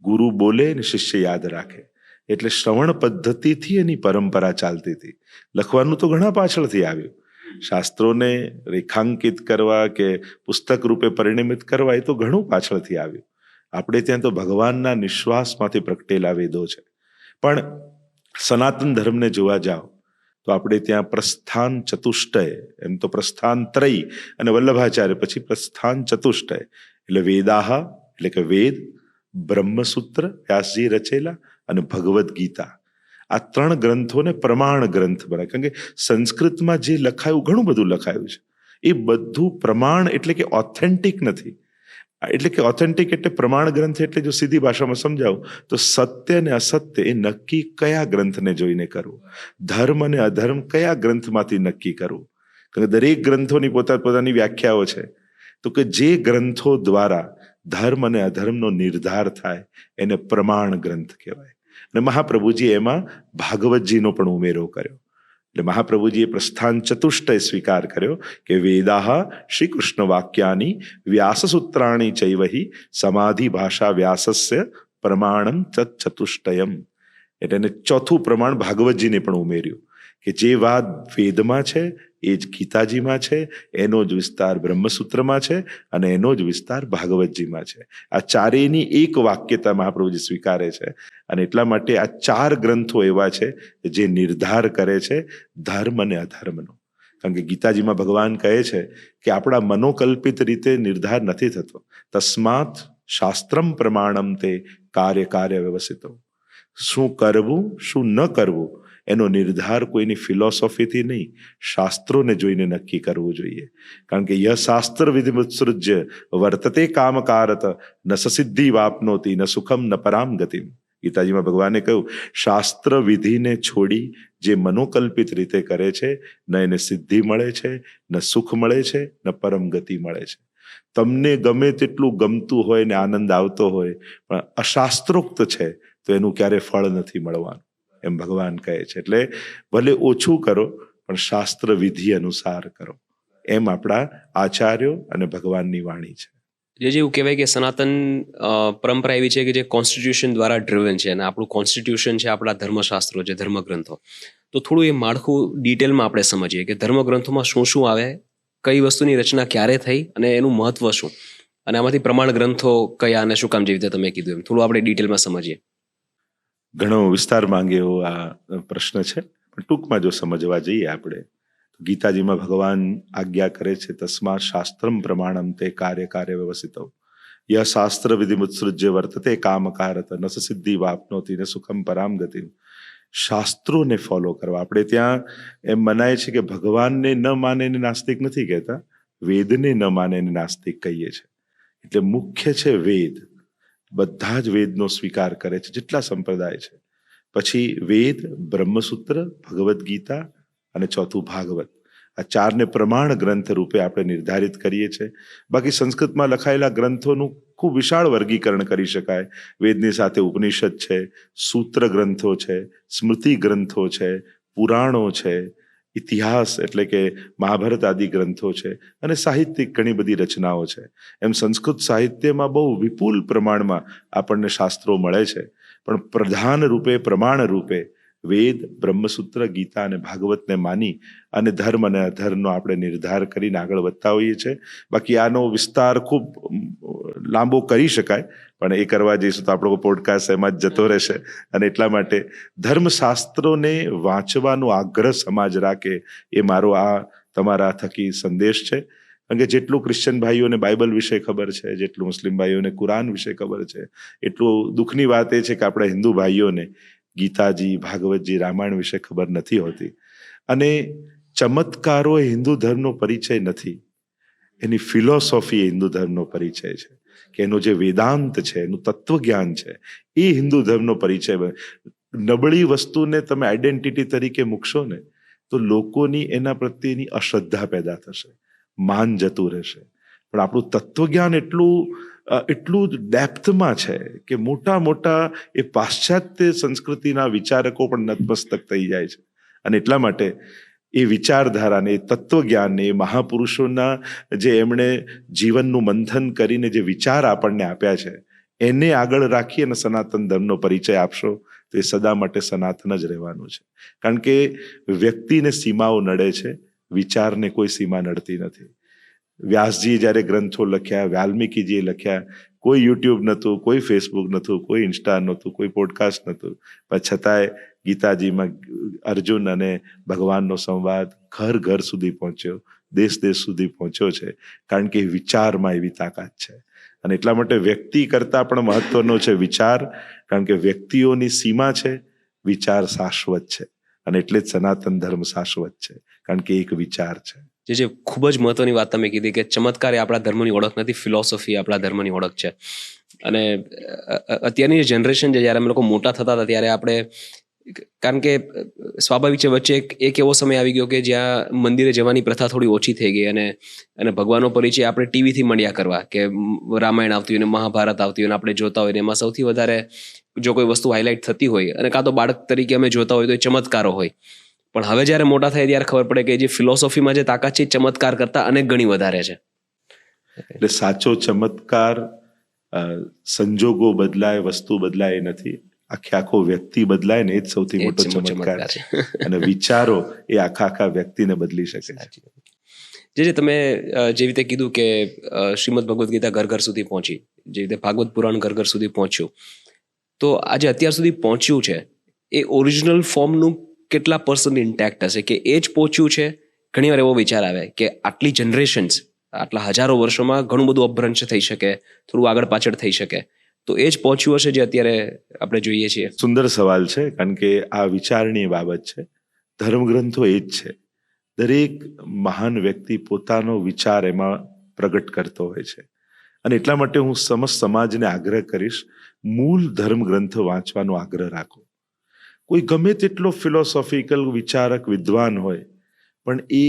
ગુરુ બોલે ને શિષ્ય યાદ રાખે. એટલે શ્રવણ પદ્ધતિથી એની પરંપરા ચાલતી હતી. લખવાનું તો ઘણા પાછળથી આવ્યું. શાસ્ત્રોને રેખાંકિત કરવા કે પુસ્તક રૂપે પરિણમિત કરવા એ તો ઘણું પાછળથી આવ્યું. આપણે ત્યાં તો ભગવાનના નિશ્વાસમાંથી પ્રગટેલા વેદો છે. પણ સનાતન ધર્મને જોવા જાઓ તો આપણે ત્યાં પ્રસ્થાન ચતુષ્ટય, એમ તો પ્રસ્થાન ત્રય અને વલ્લભાચાર્ય પછી પ્રસ્થાન ચતુષ્ટય એટલે વેદાહ એટલે કે વેદ, બ્રહ્મસૂત્ર વ્યાસજી રચેલા અને ભગવદ્ ગીતા, આ 3 ગ્રંથોને પ્રમાણ ગ્રંથ બનાવે. કારણ કે સંસ્કૃતમાં જે લખાયું ઘણું બધું લખાયું છે એ બધું પ્રમાણ એટલે કે ઓથેન્ટિક નથી. એટલે કે ઓથેન્ટિક એટલે પ્રમાણ ગ્રંથ એટલે જો સીધી ભાષામાં સમજાવું તો સત્ય અને અસત્ય એ નક્કી કયા ગ્રંથને જોઈને કરવું, ધર્મ અને અધર્મ કયા ગ્રંથમાંથી નક્કી કરવું. કારણ કે દરેક ગ્રંથોની પોતાની વ્યાખ્યાઓ છે. તો કે જે ગ્રંથો દ્વારા ધર્મ અને અધર્મનો નિર્ધાર થાય એને પ્રમાણ ગ્રંથ કહેવાય. અને મહાપ્રભુજી એમાં ભાગવતજીનો પણ ઉમેરો કર્યો. એટલે મહાપ્રભુજીએ પ્રસ્થાન ચતુષ્ટય સ્વીકાર કર્યો કે વેદાહ શ્રી કૃષ્ણ વાક્યાની વ્યાસસૂત્રાણી ચૈવહી સમાધિ ભાષા વ્યાસસ્ય પ્રમાણમ ચતુષ્ટયમ. એટલે એને ચોથું પ્રમાણ ભાગવતજીને પણ ઉમેર્યું કે જે વાત વેદમાં છે એ જ ગીતાજીમાં છે, એનો જ વિસ્તાર બ્રહ્મસૂત્રમાં છે અને એનો જ વિસ્તાર ભાગવતજીમાં છે. આ ચારેયની એક વાક્યતા મહાપ્રભુજી સ્વીકારે છે. અને એટલા માટે આ 4 ગ્રંથો એવા છે જે નિર્ધાર કરે છે ધર્મ અને અધર્મનો. કારણ કે ગીતાજીમાં ભગવાન કહે છે કે આપણા મનોકલ્પિત રીતે નિર્ધાર નથી થતો. તસ્માત શાસ્ત્રમ પ્રમાણમ તે કાર્ય વ્યવસ્થિતો. શું કરવું શું ન કરવું એનો નિર્ધાર કોઈની ફિલોસોફીથી નહીં, શાસ્ત્રોને જોઈને નક્કી કરવું જોઈએ. કારણ કે ય શાસ્ત્ર વિધિમુત્સૃજ્ય વર્તતે કામકારત ન સિદ્ધિ વાપનોતી ન સુખમ ન પરામ ગતિમ. ગીતાજીમાં ભગવાને કહ્યું શાસ્ત્ર વિધિને છોડી જે મનોકલ્પિત રીતે કરે છે ન એને સિદ્ધિ મળે છે, ન સુખ મળે છે, ન પરમ ગતિ મળે છે. તમને ગમે તેટલું ગમતું હોય ને આનંદ આવતો હોય પણ અશાસ્ત્રોક્ત છે તો એનું ક્યારે ફળ નથી મળવાનું, એમ ભગવાન કહે છે. એટલે ભલે ઓછું કરો પણ શાસ્ત્ર વિધિ અનુસાર કરો, એમ આપણા આચાર્યો અને ભગવાનની વાણી છે. એવું કહેવાય કે સનાતન પરંપરા એવી છે કે જે કોન્સ્ટિટ્યુશન દ્વારા ડ્રિવન છે અને આપણું કોન્સ્ટિટ્યુશન છે આપણા ધર્મશાસ્ત્રો છે, ધર્મગ્રંથો. તો થોડું એ માળખું ડિટેલમાં આપણે સમજીએ કે ધર્મગ્રંથોમાં શું શું આવે, કઈ વસ્તુની રચના ક્યારે થઈ અને એનું મહત્વ શું, અને આમાંથી પ્રમાણ ગ્રંથો કયા અને શું કામ, જેવી રીતે તમે કીધું એમ થોડું આપણે ડિટેલમાં સમજીએ. ઘણો વિસ્તાર માંગે એવો આ પ્રશ્ન છે, પણ ટૂંકમાં જો સમજવા જઈએ આપણે, ગીતાજીમાં ભગવાન આજ્ઞા કરે છે તસ્માત શાસ્ત્રમ પ્રમાણમ તે કાર્ય વ્યવસ્થિતો ય શાસ્ત્ર વિધિમુત્સૃજ્ય વર્તતે કામકારત ન સિદ્ધિ વાપનોતી ન સુખમ પરામ ગતિમ. શાસ્ત્રોને ફોલો કરવા. આપણે ત્યાં એમ મનાય છે કે ભગવાનને ન માને એને નાસ્તિક નથી કહેતા, વેદને ન માને એને નાસ્તિક કહીએ છીએ. એટલે મુખ્ય છે વેદ. બધા જ વેદનો સ્વીકાર કરે છે જેટલા સંપ્રદાય છે. પછી વેદ, બ્રહ્મસૂત્ર, ભગવદ્ ગીતા અને ચોથું ભાગવત. આ 4ને પ્રમાણ ગ્રંથ રૂપે આપણે નિર્ધારિત કરીએ છીએ. બાકી સંસ્કૃતમાં લખાયેલા ગ્રંથોનું ખૂબ વિશાળ વર્ગીકરણ કરી શકાય. વેદની સાથે ઉપનિષદ છે, સૂત્ર ગ્રંથો છે, સ્મૃતિ ગ્રંથો છે, પુરાણો છે, ઇતિહાસ એટલે કે મહાભારત આદિ ગ્રંથો છે અને સાહિત્યિક ઘણી બધી રચનાઓ છે. એમ સંસ્કૃત સાહિત્યમાં બહુ વિપુલ પ્રમાણમાં આપણને શાસ્ત્રો મળે છે. પણ પ્રધાન રૂપે, પ્રમાણ રૂપે વેદ, બ્રહ્મસૂત્ર, ગીતા અને ભાગવતને માની અને ધર્મ અને અધર્મનો આપણે નિર્ધાર કરીને આગળ વધતા હોઈએ છીએ. બાકી આનો વિસ્તાર ખૂબ લાંબો કરી શકાય, પણ એ કરવા જઈશું તો આપણો પોડકાસ્ટ એમાં જ જતો રહેશે. અને એટલા માટે ધર્મશાસ્ત્રોને વાંચવાનો આગ્રહ સમાજ રાખે એ મારો આ તમારા થકી સંદેશ છે. કારણ કે જેટલું ક્રિશ્ચન ભાઈઓને બાઇબલ વિશે ખબર છે, જેટલું મુસ્લિમ ભાઈઓને કુરાન વિશે ખબર છે, એટલું દુઃખની વાત એ છે કે આપણા હિન્દુ ભાઈઓને ગીતાજી, ભાગવતજી, રામાયણ વિશે ખબર નથી હોતી. અને ચમત્કારો એ હિન્દુ ધર્મનો પરિચય નથી, એની ફિલોસોફી એ હિન્દુ ધર્મનો પરિચય છે. કે એનો જે વેદાંત છે, એનું તત્વજ્ઞાન છે, એ હિન્દુ ધર્મનો પરિચય. નબળી વસ્તુને તમે આઈડેન્ટિટી તરીકે મૂકશો ને તો લોકોની એના પ્રત્યેની અશ્રદ્ધા પેદા થશે, માન જતું રહેશે. પણ આપણું તત્વજ્ઞાન એટલું જ ડેપ્થમાં છે કે મોટા એ પાશ્ચાત્ય સંસ્કૃતિના વિચારકો પણ નતમસ્તક થઈ જાય છે. અને એટલા માટે એ વિચારધારાને, એ તત્વજ્ઞાનને, એ મહાપુરુષોના જે એમણે જીવનનું મંથન કરીને જે વિચાર આપણને આપ્યા છે એને આગળ રાખી અને સનાતન ધર્મનો પરિચય આપશો તો એ સદા માટે સનાતન જ રહેવાનું છે. કારણ કે વ્યક્તિને સીમાઓ નડે છે, વિચારને કોઈ સીમા નડતી નથી. વ્યાસજીએ જ્યારે ગ્રંથો લખ્યા, વાલ્મીકીજીએ લખ્યા, કોઈ યુટ્યુબ નહોતું, કોઈ ફેસબુક નહોતું, કોઈ ઇન્સ્ટા નહોતું, કોઈ પોડકાસ્ટ નહોતું, પણ છતાંય ગીતાજીમાં અર્જુન અને ભગવાનનો સંવાદ ઘર ઘર સુધી પહોંચ્યો, દેશ દેશ સુધી પહોંચ્યો છે, કારણ કે વિચારમાં એવી તાકાત છે. અને એટલા માટે વ્યક્તિ કરતાં પણ મહત્વનો છે વિચાર, કારણ કે વ્યક્તિઓની સીમા છે, વિચાર શાશ્વત છે. અને એટલે જ સનાતન ધર્મ શાશ્વત છે, કારણ કે એક વિચાર છે. જે ખૂબ જ મહત્વની વાત તમે કીધી કે ચમત્કાર એ આપણા ધર્મની ઓળખ નથી, ફિલોસોફી આપણા ધર્મની ઓળખ છે. અને અત્યારની જે જનરેશન છે, જ્યારે અમે લોકો મોટા થતા હતા ત્યારે આપણે, કારણ કે સ્વાભાવિક છે, વચ્ચે એક એવો સમય આવી ગયો કે જ્યાં મંદિરે જવાની પ્રથા થોડી ઓછી થઈ ગઈ અને ભગવાનનો પરિચય આપણે ટીવીથી મળ્યા કરવા, કે રામાયણ આવતી હોય ને મહાભારત આવતી હોય ને આપણે જોતા હોય ને એમાં સૌથી વધારે જો કોઈ વસ્તુ હાઇલાઇટ થતી હોય અને કાં તો બાળક તરીકે અમે જોતા હોય તો એ ચમત્કારો હોય. પણ હવે જ્યારે મોટા થાય ત્યારે ખબર પડે કે જે ફિલોસોફીમાં જે તાકાત છે એ ચમત્કાર કરતાં અનેક ગણી વધારે છે. એટલે સાચો ચમત્કાર સંજોગો બદલાય, વસ્તુ બદલાય એ નથી, આખો વ્યક્તિ બદલાય ને એ જ સૌથી મોટો ચમત્કાર છે. અને વિચારો એ આખા વ્યક્તિને બદલી શકે છે. જે તમે જે રીતે કીધું કે શ્રીમદ ભગવદ્ ગીતા ઘર ઘર સુધી પહોંચી, જે રીતે ભાગવત પુરાણ ઘર ઘર સુધી પહોંચ્યું, તો આજે અત્યાર સુધી પહોંચ્યું છે એ ઓરિજિનલ ફોર્મનું કેટલા % ઇન્ટેક્ટ હશે, કે એ જ પહોંચ્યું છે? ઘણી વાર એવો વિચાર આવે કે આટલી જનરેશન્સ, આટલા હજારો વર્ષોમાં ઘણું બધું અપભ્રંશ થઈ શકે, થોડું આગળ પાછળ થઈ શકે, તો એ જ પહોંચ્યું હશે જે અત્યારે આપણે જોઈએ છીએ? સુંદર સવાલ છે, કારણ કે આ વિચારની બાબત છે. ધર્મગ્રંથો એ જ છે. દરેક મહાન વ્યક્તિ પોતાનો વિચાર એમાં પ્રગટ કરતો હોય છે. અને એટલા માટે હું સમસ્ત સમાજને આગ્રહ કરીશ, મૂળ ધર્મગ્રંથો વાંચવાનો આગ્રહ રાખો. કોઈ ગમે તેટલો ફિલોસોફિકલ વિચારક વિદ્વાન હોય, પણ એ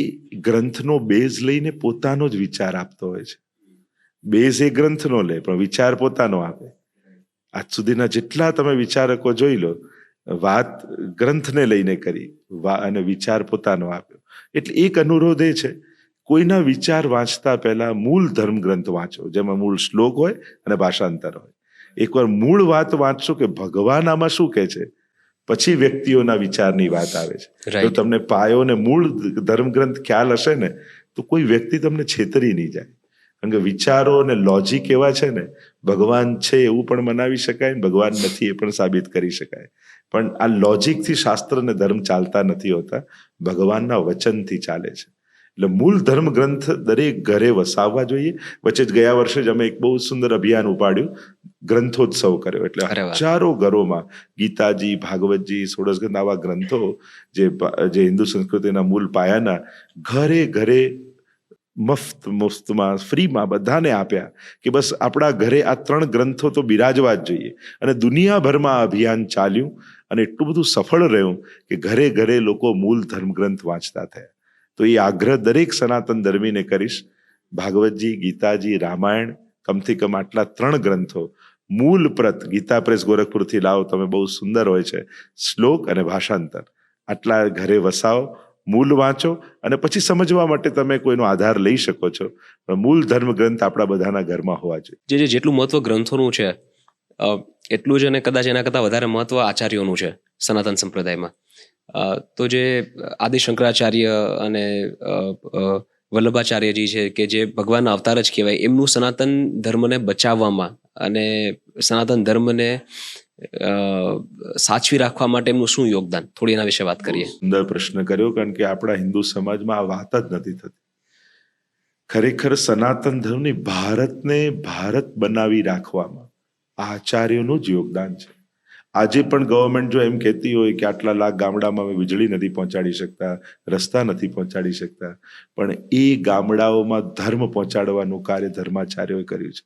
ગ્રંથનો બેઝ લઈને પોતાનો જ વિચાર આપતો હોય છે. બેઝ એ ગ્રંથનો લે પણ વિચાર પોતાનો આપે. આજ સુધીના જેટલા તમે વિચારકો જોઈ લો, વાત ગ્રંથને લઈને કરી અને વિચાર પોતાનો આપ્યો. એટલે એક અનુરોધ એ છે, કોઈના વિચાર વાંચતા પહેલા મૂળ ધર્મગ્રંથ વાંચો, જેમાં મૂળ શ્લોક હોય અને ભાષાંતર હોય. એકવાર મૂળ વાત વાંચશો કે ભગવાન આમાં શું કહે છે, પછી વ્યક્તિઓના વિચારની વાત આવે છે. જો તમને પાયો ને મૂળ ધર્મગ્રંથ ખ્યાલ હશે ને, તો કોઈ વ્યક્તિ તમને છેતરી નહીં જાય. કારણ કે વિચારો અને લોજિક એવા છે ને, ભગવાન છે એવું પણ મનાવી શકાય, ભગવાન નથી એ પણ સાબિત કરી શકાય. પણ આ લોજિકથી શાસ્ત્ર અને ધર્મ ચાલતા નથી હોતા, ભગવાનના વચનથી ચાલે છે. એટલે મૂળ ધર્મ ગ્રંથ દરેક ઘરે વસાવવા જોઈએ. વચ્ચે જ ગયા વર્ષે જ અમે એક બહુ સુંદર અભિયાન ઉપાડ્યું, ગ્રંથોત્સવ કર્યો. એટલે હજારો ઘરોમાં ગીતાજી, ભાગવતજી, ષોડશગ્રંથ આવા ગ્રંથો જે હિન્દુ સંસ્કૃતિના મૂળ પાયાના ઘરે ઘરે મુફ્તમાં ફ્રીમાં બધાને આપ્યા, કે બસ આપણા ઘરે આ 3 ગ્રંથો તો બિરાજવા જ જોઈએ. અને દુનિયાભરમાં આ અભિયાન ચાલ્યું અને એટલું બધું સફળ રહ્યું કે ઘરે ઘરે લોકો મૂળ ધર્મગ્રંથ વાંચતા થયા. તો એ આગ્રહ દરેક સનાતન ધર્મીને કરીશ, ભાગવતજી, ગીતાજી, રામાયણ, કમથી કમ આટલા 3 ગ્રંથો મૂળ પ્રત ગીતા પ્રેસ ગોરખપુરથી લાવો તમે, બહુ સુંદર હોય છે, શ્લોક અને ભાષાંતર, આટલા ઘરે વસાવો, મૂળ વાંચો અને પછી સમજવા માટે તમે કોઈનો આધાર લઈ શકો છો. પણ મૂળ ધર્મ ગ્રંથ આપણા બધાના ઘરમાં હોવા જોઈએ. જેટલું મહત્વ ગ્રંથોનું છે એટલું જ, અને કદાચ એના કરતાં વધારે મહત્વ આચાર્યોનું છે સનાતન સંપ્રદાયમાં. તો જે આદિ શંકરાચાર્ય અને વલ્લભાચાર્યજી છે, કે જે ભગવાનના અવતાર જ કહેવાય, એમનું સનાતન ધર્મને બચાવવામાં અને સનાતન ધર્મને સાચવી રાખવા માટે એમનું શું યોગદાન, થોડી એના વિશે વાત કરીએ. સુંદર પ્રશ્ન કર્યો, કારણ કે આપણા હિન્દુ સમાજમાં આ વાત જ નથી થતી. ખરેખર સનાતન ધર્મની ભારતને ભારત બનાવી રાખવામાં આચાર્યોનું જ યોગદાન છે. આજે પણ ગવર્મેન્ટ જો એમ કહેતી હોય કે આટલા લાખ ગામડામાં અમે વીજળી નથી પહોંચાડી શકતા, રસ્તા નથી પહોંચાડી શકતા, પણ એ ગામડાઓમાં ધર્મ પહોંચાડવાનું કાર્ય ધર્માચાર્યોએ કર્યું છે.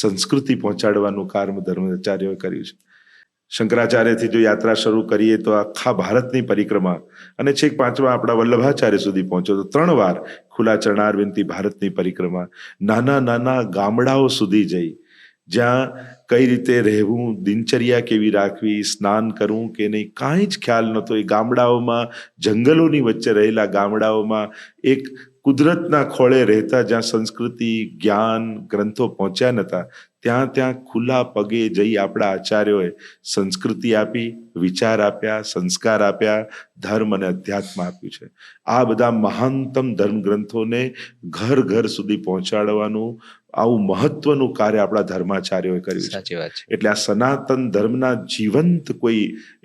સંસ્કૃતિ પહોંચાડવાનું કાર્ય ધર્માચાર્યોએ કર્યું છે. શંકરાચાર્યથી જો યાત્રા શરૂ કરીએ તો આખા ભારતની પરિક્રમા, અને છેક 5મા આપણા વલ્લભાચાર્ય સુધી પહોંચ્યો તો 3 વાર ખુલ્લા ચરણારવિંદથી ભારતની પરિક્રમા, નાના નાના ગામડાઓ સુધી જઈ, જ્યાં કઈ રીતે રહેવું, દિનચર્યા કેવી રાખવી, સ્નાન કરવું કે નહીં, કાંઈ જ ખ્યાલ નહોતો. એ ગામડાઓમાં, જંગલોની વચ્ચે રહેલા ગામડાઓમાં, એક કુદરતના ખોળે રહેતા, જ્યાં સંસ્કૃતિ, જ્ઞાન, ગ્રંથો પહોંચ્યા નહોતા, ત્યાં ખુલ્લા પગે જઈ આપણા આચાર્યોએ સંસ્કૃતિ આપી, વિચાર આપ્યા, સંસ્કાર આપ્યા, ધર્મ અને અધ્યાત્મ આપ્યું છે. આ બધા મહાનતમ ધર્મ ગ્રંથોને ઘર ઘર સુધી પહોંચાડવાનું આવું મહત્વનું કાર્ય આપણા ધર્માચાર્યોએ કર્યું છે. સાચી વાત છે. એટલે આ સનાતન ધર્મના જીવંત કોઈ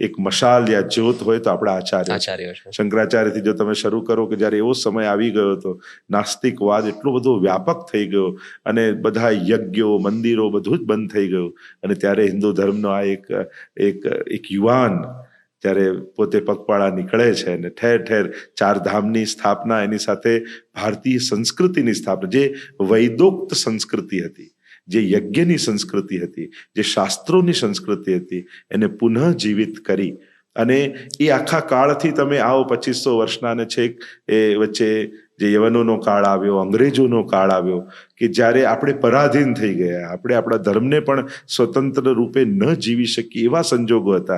એક મશાલ યા જ્યોત હોય તો આપણા આચાર્યો છે. શંકરાચાર્યથી જો તમે શરૂ કરો કે જ્યારે એવો સમય આવી ગયો હતો, નાસ્તિકવાદ એટલો બધો વ્યાપક થઈ ગયો અને બધા યજ્ઞો, મંદિરો બધું જ બંધ થઈ ગયું, અને ત્યારે હિન્દુ ધર્મનો આ એક યુવાન ત્યારે પોતે પગપાળા નીકળે છે અને ઠેર ઠેર ચાર ધામની સ્થાપના, એની સાથે ભારતીય સંસ્કૃતિની સ્થાપના, જે વૈદોક્ત સંસ્કૃતિ હતી, જે યજ્ઞની સંસ્કૃતિ હતી, જે શાસ્ત્રોની સંસ્કૃતિ હતી, એને પુનઃ જીવિત કરી. અને એ આખા કાળથી તમે આવો 2500 વર્ષના ને છેક એ વચ્ચે જે યવનોનો કાળ આવ્યો, અંગ્રેજોનો કાળ આવ્યો, કે જ્યારે આપણે પરાધીન થઈ ગયા, આપણે આપણા ધર્મને પણ સ્વતંત્ર રૂપે ન જીવી શકીએ એવા સંજોગો હતા.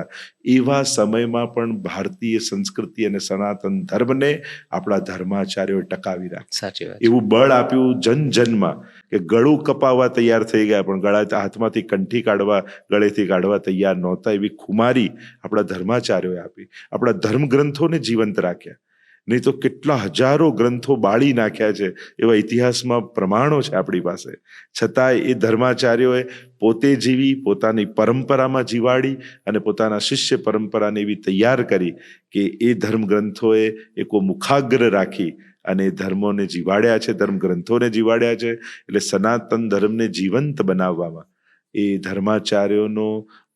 એવા સમયમાં પણ ભારતીય સંસ્કૃતિ અને સનાતન ધર્મને આપણા ધર્માચાર્યોએ ટકાવી રાખ્યા. સાચી વાત. એવું બળ આપ્યું જનમાં કે ગળું કપાવવા તૈયાર થઈ ગયા પણ ગળા હાથમાંથી કંઠી કાઢવા, ગળેથી કાઢવા તૈયાર નહોતા. એવી ખુમારી આપણા ધર્માચાર્યોએ આપી, આપણા ધર્મ ગ્રંથોને જીવંત રાખ્યા. નહીં તો કેટલા હજારો ગ્રંથો બાળી નાખ્યા છે, એવા ઇતિહાસમાં પ્રમાણો છે આપણી પાસે. છતાંય એ ધર્માચાર્યોએ પોતે જીવી, પોતાની પરંપરામાં જીવાડી અને પોતાના શિષ્ય પરંપરાને એવી તૈયાર કરી કે એ ધર્મ ગ્રંથોએ એકો મુખાગ્ર રાખી અને ધર્મોને જીવાડ્યા છે, ધર્મ ગ્રંથોને જીવાડ્યા છે. એટલે સનાતન ધર્મને જીવંત બનાવવામાં એ ધર્માચાર્યોનો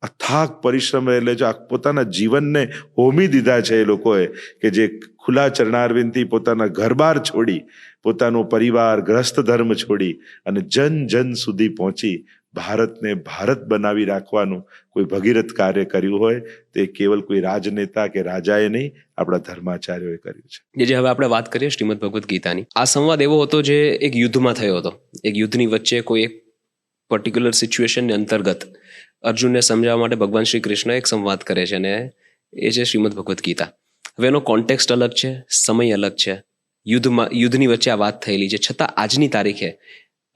અથાગ પરિશ્રમ, એટલે જો પોતાના જીવનને હોમી દીધા છે એ લોકોએ, કે જે ખુલ્લા ચરણારવિંદથી પોતાના ઘરબાર છોડી, પોતાનો પરિવાર, ગ્રસ્ત ધર્મ છોડી અને જન સુધી પહોંચી ભારતને ભારત બનાવી રાખવાનું કોઈ ભગીરથ કાર્ય કર્યું હોય તે કેવલ કોઈ રાજનેતા કે રાજાએ નહીં, આપણા ધર્માચાર્યોએ કર્યું છે. જે હવે આપણે વાત કરીએ શ્રીમદ ભગવદ્ ગીતાની, આ સંવાદ એવો હતો જે એક યુદ્ધમાં થયો હતો. એક યુદ્ધની વચ્ચે કોઈ એક પર્ટિક્યુલર સિચ્યુએશનને અંતર્ગત અર્જુનને સમજાવવા માટે ભગવાન શ્રી કૃષ્ણ એક સંવાદ કરે છે, અને એ છે શ્રીમદ ભગવદ્ ગીતા. હવે એનો કોન્ટેક્સ્ટ અલગ છે, સમય અલગ છે, યુદ્ધની વચ્ચે આ વાત થયેલી છે, છતાં આજની તારીખે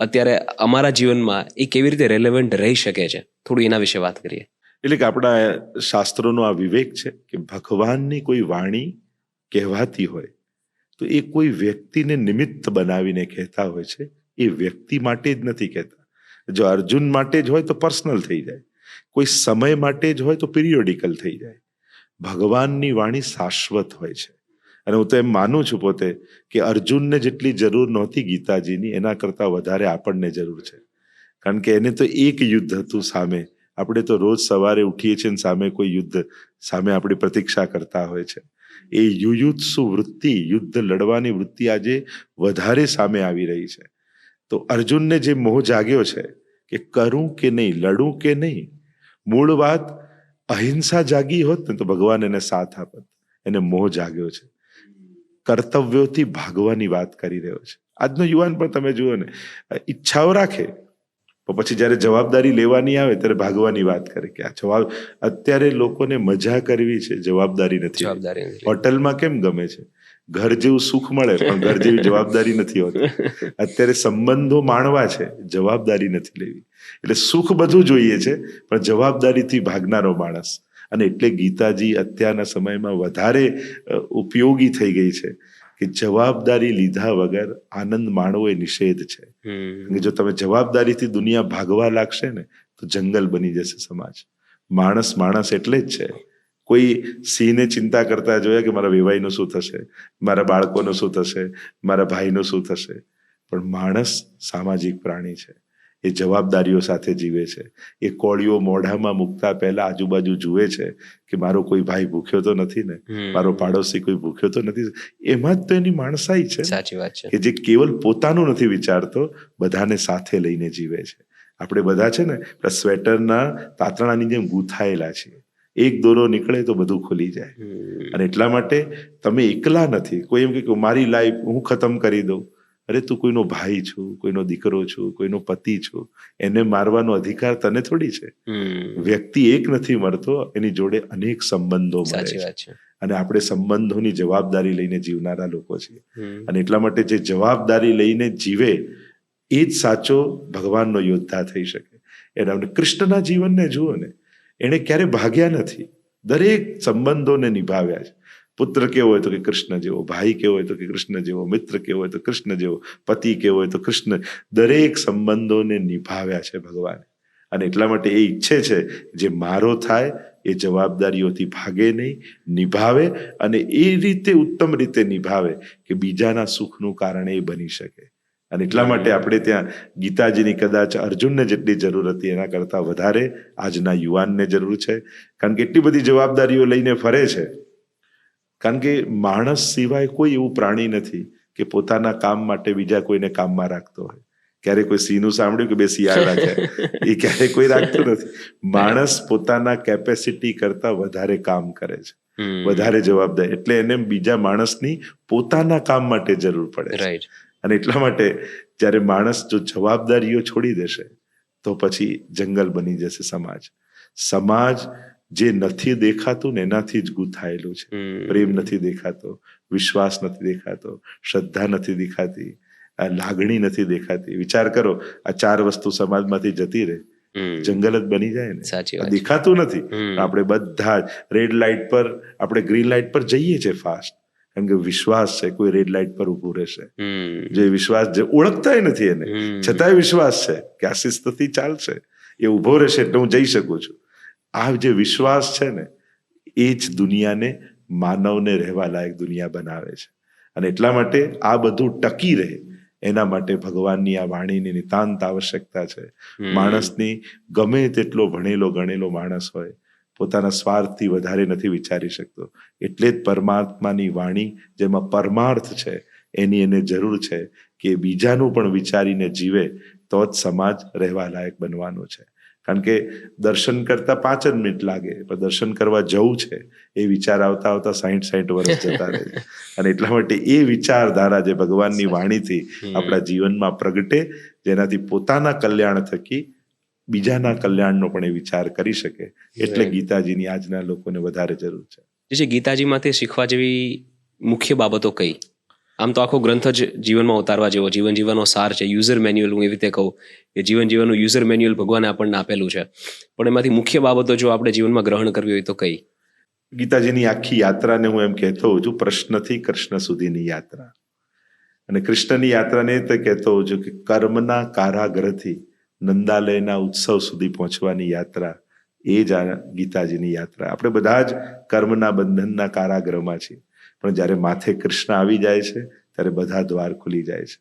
અત્યારે અમારા જીવનમાં એ કેવી રીતે રેલેવન્ટ રહી શકે છે, થોડું એના વિશે વાત કરીએ. એટલે કે આપણા શાસ્ત્રોનો આ વિવેક છે કે ભગવાનની કોઈ વાણી કહેવાતી હોય તો એ કોઈ વ્યક્તિને નિમિત્ત બનાવીને કહેતા હોય છે, એ વ્યક્તિ માટે જ નથી કહેતા. જો અર્જુન માટે જ હોય તો પર્સનલ થઈ જાય, કોઈ સમય માટે જ હોય તો પિરિયોડિકલ થઈ જાય. ભગવાનની વાણી શાશ્વત હોય છે. અને હું તો એમ માનું છું પોતે કે અર્જુનને જેટલી જરૂર નહોતી ગીતાજીની, એના કરતાં વધારે આપણને જરૂર છે. કારણ કે એને તો એક યુદ્ધ હતું સામે. આપણે તો રોજ સવારે ઉઠીએ છીએ અને સામે કોઈ યુદ્ધ સામે આપણી પ્રતીક્ષા કરતા હોય છે. એ યુયુત્સુ વૃત્તિ, યુદ્ધ લડવાની વૃત્તિ આજે વધારે સામે આવી રહી છે. તો અર્જુનને જે મોહ જાગ્યો છે કે કરું કે નહીં, લડું કે નહીં, મૂળ વાત અહિંસા જાગી હોત ને તો ભગવાન એને સાથ આપત. એને મોહ જાગ્યો છે, કર્તવ્યોથી ભાગવાની વાત કરી રહ્યો છે. આજનો યુવાન પણ તમે જુઓ ને, ઈચ્છાઓ રાખે પણ પછી જ્યારે જવાબદારી લેવાની આવે ત્યારે ભાગવાની વાત કરે કે આ જવાબ. અત્યારે લોકોને મજા કરવી છે, જવાબદારી નથી. હોટલમાં કેમ ગમે છે, ઘર જેવું સુખ મળે પણ ઘર જેવી જવાબદારી નથી હોતી. અત્યારે સંબંધો માણવા છે, જવાબદારી નથી લેવી. એટલે સુખ બધું જોઈએ છે પણ જવાબદારીથી ભાગનારો માણસ. અને એટલે ગીતાજી અત્યારના સમયમાં વધારે ઉપયોગી થઈ ગઈ છે કે જવાબદારી લીધા વગર આનંદ માણવો એ નિષેધ છે. જો તમે જવાબદારીથી દુનિયા ભાગવા લાગશે ને તો જંગલ બની જશે સમાજ. માણસ એટલે જ છે. કોઈ સિંહને ચિંતા કરતા જોયા કે મારા વેવાઈનું શું થશે, મારા બાળકોનું શું થશે, મારા ભાઈનું શું થશે. પણ માણસ સામાજિક પ્રાણી છે, એ જવાબદારીઓ સાથે જીવે છે. એ કોળીઓ મોઢામાં મૂકતા પહેલા આજુબાજુ જુએ છે કે મારો કોઈ ભાઈ ભૂખ્યો તો નથી ને, મારો પાડોશી કોઈ ભૂખ્યો તો નથી. એમાં જ તો એની માણસાઈ છે. સાચી વાત છે. કે જે કેવલ પોતાનું નથી વિચારતો, બધાને સાથે લઈને જીવે છે. આપણે બધા છે ને સ્વેટરના તાતણાની જેમ ગૂંથાયેલા છીએ. એક દોરો નીકળે તો બધું ખુલી જાય. અને એટલા માટે તમે એકલા નથી. કોઈ એમ કે મારી લાઈફ હું ખતમ કરી દઉં. અરે તું કોઈનો ભાઈ છું, કોઈનો દીકરો છું, કોઈનો પતિ છું, એને મારવાનો અધિકાર તને થોડી છે. વ્યક્તિ એક નથી મરતો, એની જોડે અનેક સંબંધો મળે છે. અને આપણે સંબંધોની જવાબદારી લઈને જીવનારા લોકો છીએ. અને એટલા માટે જે જવાબદારી લઈને જીવે એ જ સાચો ભગવાનનો યોદ્ધા થઈ શકે. એના કૃષ્ણના જીવનને જુઓ ને, એણે ક્યારે ભાગ્યા નથી, દરેક સંબંધોને નિભાવ્યા છે. પુત્ર કેવો હોય તો કે કૃષ્ણ જેવો, ભાઈ કેવો હોય તો કે કૃષ્ણ જેવો, મિત્ર કેવો હોય તો કૃષ્ણ જેવો, પતિ કેવો હોય તો કૃષ્ણ, દરેક સંબંધોને નિભાવ્યા છે ભગવાને. અને એટલા માટે એ ઈચ્છે છે જે મારો થાય એ જવાબદારીઓથી ભાગે નહીં, નિભાવે, અને એ રીતે ઉત્તમ રીતે નિભાવે કે બીજાના સુખનું કારણ એ બની શકે. અને એટલા માટે આપણે ત્યાં ગીતાજીની કદાચ અર્જુનને જેટલી જરૂર હતી એના કરતાં વધારે આજના યુવાનને જરૂર છે. કારણ કે એટલી બધી જવાબદારીઓ લઈને ફરે છે. કારણ કે માણસ સિવાય કોઈ એવું પ્રાણી નથી કે પોતાના કામ માટે બીજા કોઈને કામમાં રાખતો હોય. ક્યારે કોઈ સિંહનું સાંભળ્યું કે બે શિયાળ રાખ્યા? એ ક્યારે કોઈ રાખતું નથી. માણસ પોતાના કેપેસિટી કરતા વધારે કામ કરે છે, વધારે જવાબદારી, એટલે એને બીજા માણસની પોતાના કામ માટે જરૂર પડે છે. અને એટલા માટે જ્યારે માણસ જો જવાબદારીઓ છોડી દેશે તો પછી જંગલ બની જશે સમાજ. સમાજ જે નથી દેખાતું ને એનાથી જ ગૂંથાયેલું છે. પ્રેમ નથી દેખાતો, વિશ્વાસ નથી દેખાતો, શ્રદ્ધા નથી દેખાતી, લાગણી નથી દેખાતી. વિચાર કરો, આ 4 વસ્તુ સમાજમાંથી જતી રહે, જંગલ જ બની જાય ને. દેખાતું નથી. આપણે બધા જ રેડ લાઇટ પર, આપણે ગ્રીન લાઇટ પર જઈએ છીએ ફાસ્ટ, કારણ કે વિશ્વાસ છે કોઈ રેડ લાઇટ પર ઉભું રહેશે. જે વિશ્વાસ, જે ઓળખતા નથી એને, છતાંય વિશ્વાસ છે કે આ શિસ્તથી ચાલશે, એ ઉભો રહેશે એટલે હું જઈ શકું છું. આ જે વિશ્વાસ છે ને, એ જ દુનિયાને, માનવને રહેવા લાયક દુનિયા બનાવે છે. અને એટલા માટે આ બધું ટકી રહે એના માટે ભગવાનની આ વાણીની નિતાંત આવશ્યકતા છે. માણસની ગમે તેટલો ભણેલો ગણેલો માણસ હોય, પોતાના સ્વાર્થથી વધારે નથી વિચારી શકતો. એટલે જ પરમાત્માની વાણી જેમાં પરમાર્થ છે એની એને જરૂર છે કે બીજાનું પણ વિચારીને જીવે તો જ સમાજ રહેવા લાયક બનવાનો છે. કારણ કે દર્શન કરતા 5 જ મિનિટ લાગે, પણ દર્શન કરવા જવું છે એ વિચાર આવતા આવતા 60 વર્ષ જતા રહે છે. અને એટલા માટે એ વિચારધારા જે ભગવાનની વાણીથી આપણા જીવનમાં પ્રગટે, જેનાથી પોતાના કલ્યાણ થકી બીજાના કલ્યાણનો પણ એ વિચાર કરી શકે, એટલે ગીતાજીની આજના લોકોને વધારે જરૂર છે. જે ગીતાજીમાંથી શીખવા જેવી મુખ્ય બાબતો કઈ? આમ તો આખો ગ્રંથ જ જીવનમાં ઉતારવા જેવો, જીવન જીવવાનો સાર છે, યુઝર મેન્યુઅલ. હું એવી રીતે કહું કે જીવન જીવવાનું યુઝર મેન્યુઅલ ભગવાને આપણને આપેલું છે. પણ એમાંથી મુખ્ય બાબતો જો આપણે જીવનમાં ગ્રહણ કરવી હોય તો કઈ? ગીતાજીની આખી યાત્રાને હું એમ કહેતો હોઉં છું, પ્રશ્નથી કૃષ્ણ સુધીની યાત્રા. અને કૃષ્ણની યાત્રાને તો કહેતો હોઉં છું કે કર્મના કારાગૃહથી નંદાલયના ઉત્સવ સુધી પહોંચવાની યાત્રા, એ જ આ ગીતાજીની યાત્રા. આપણે બધા જ કર્મના બંધનના કારાગૃહમાં છીએ, પણ જ્યારે માથે કૃષ્ણ આવી જાય છે ત્યારે બધા દ્વાર ખુલી જાય છે.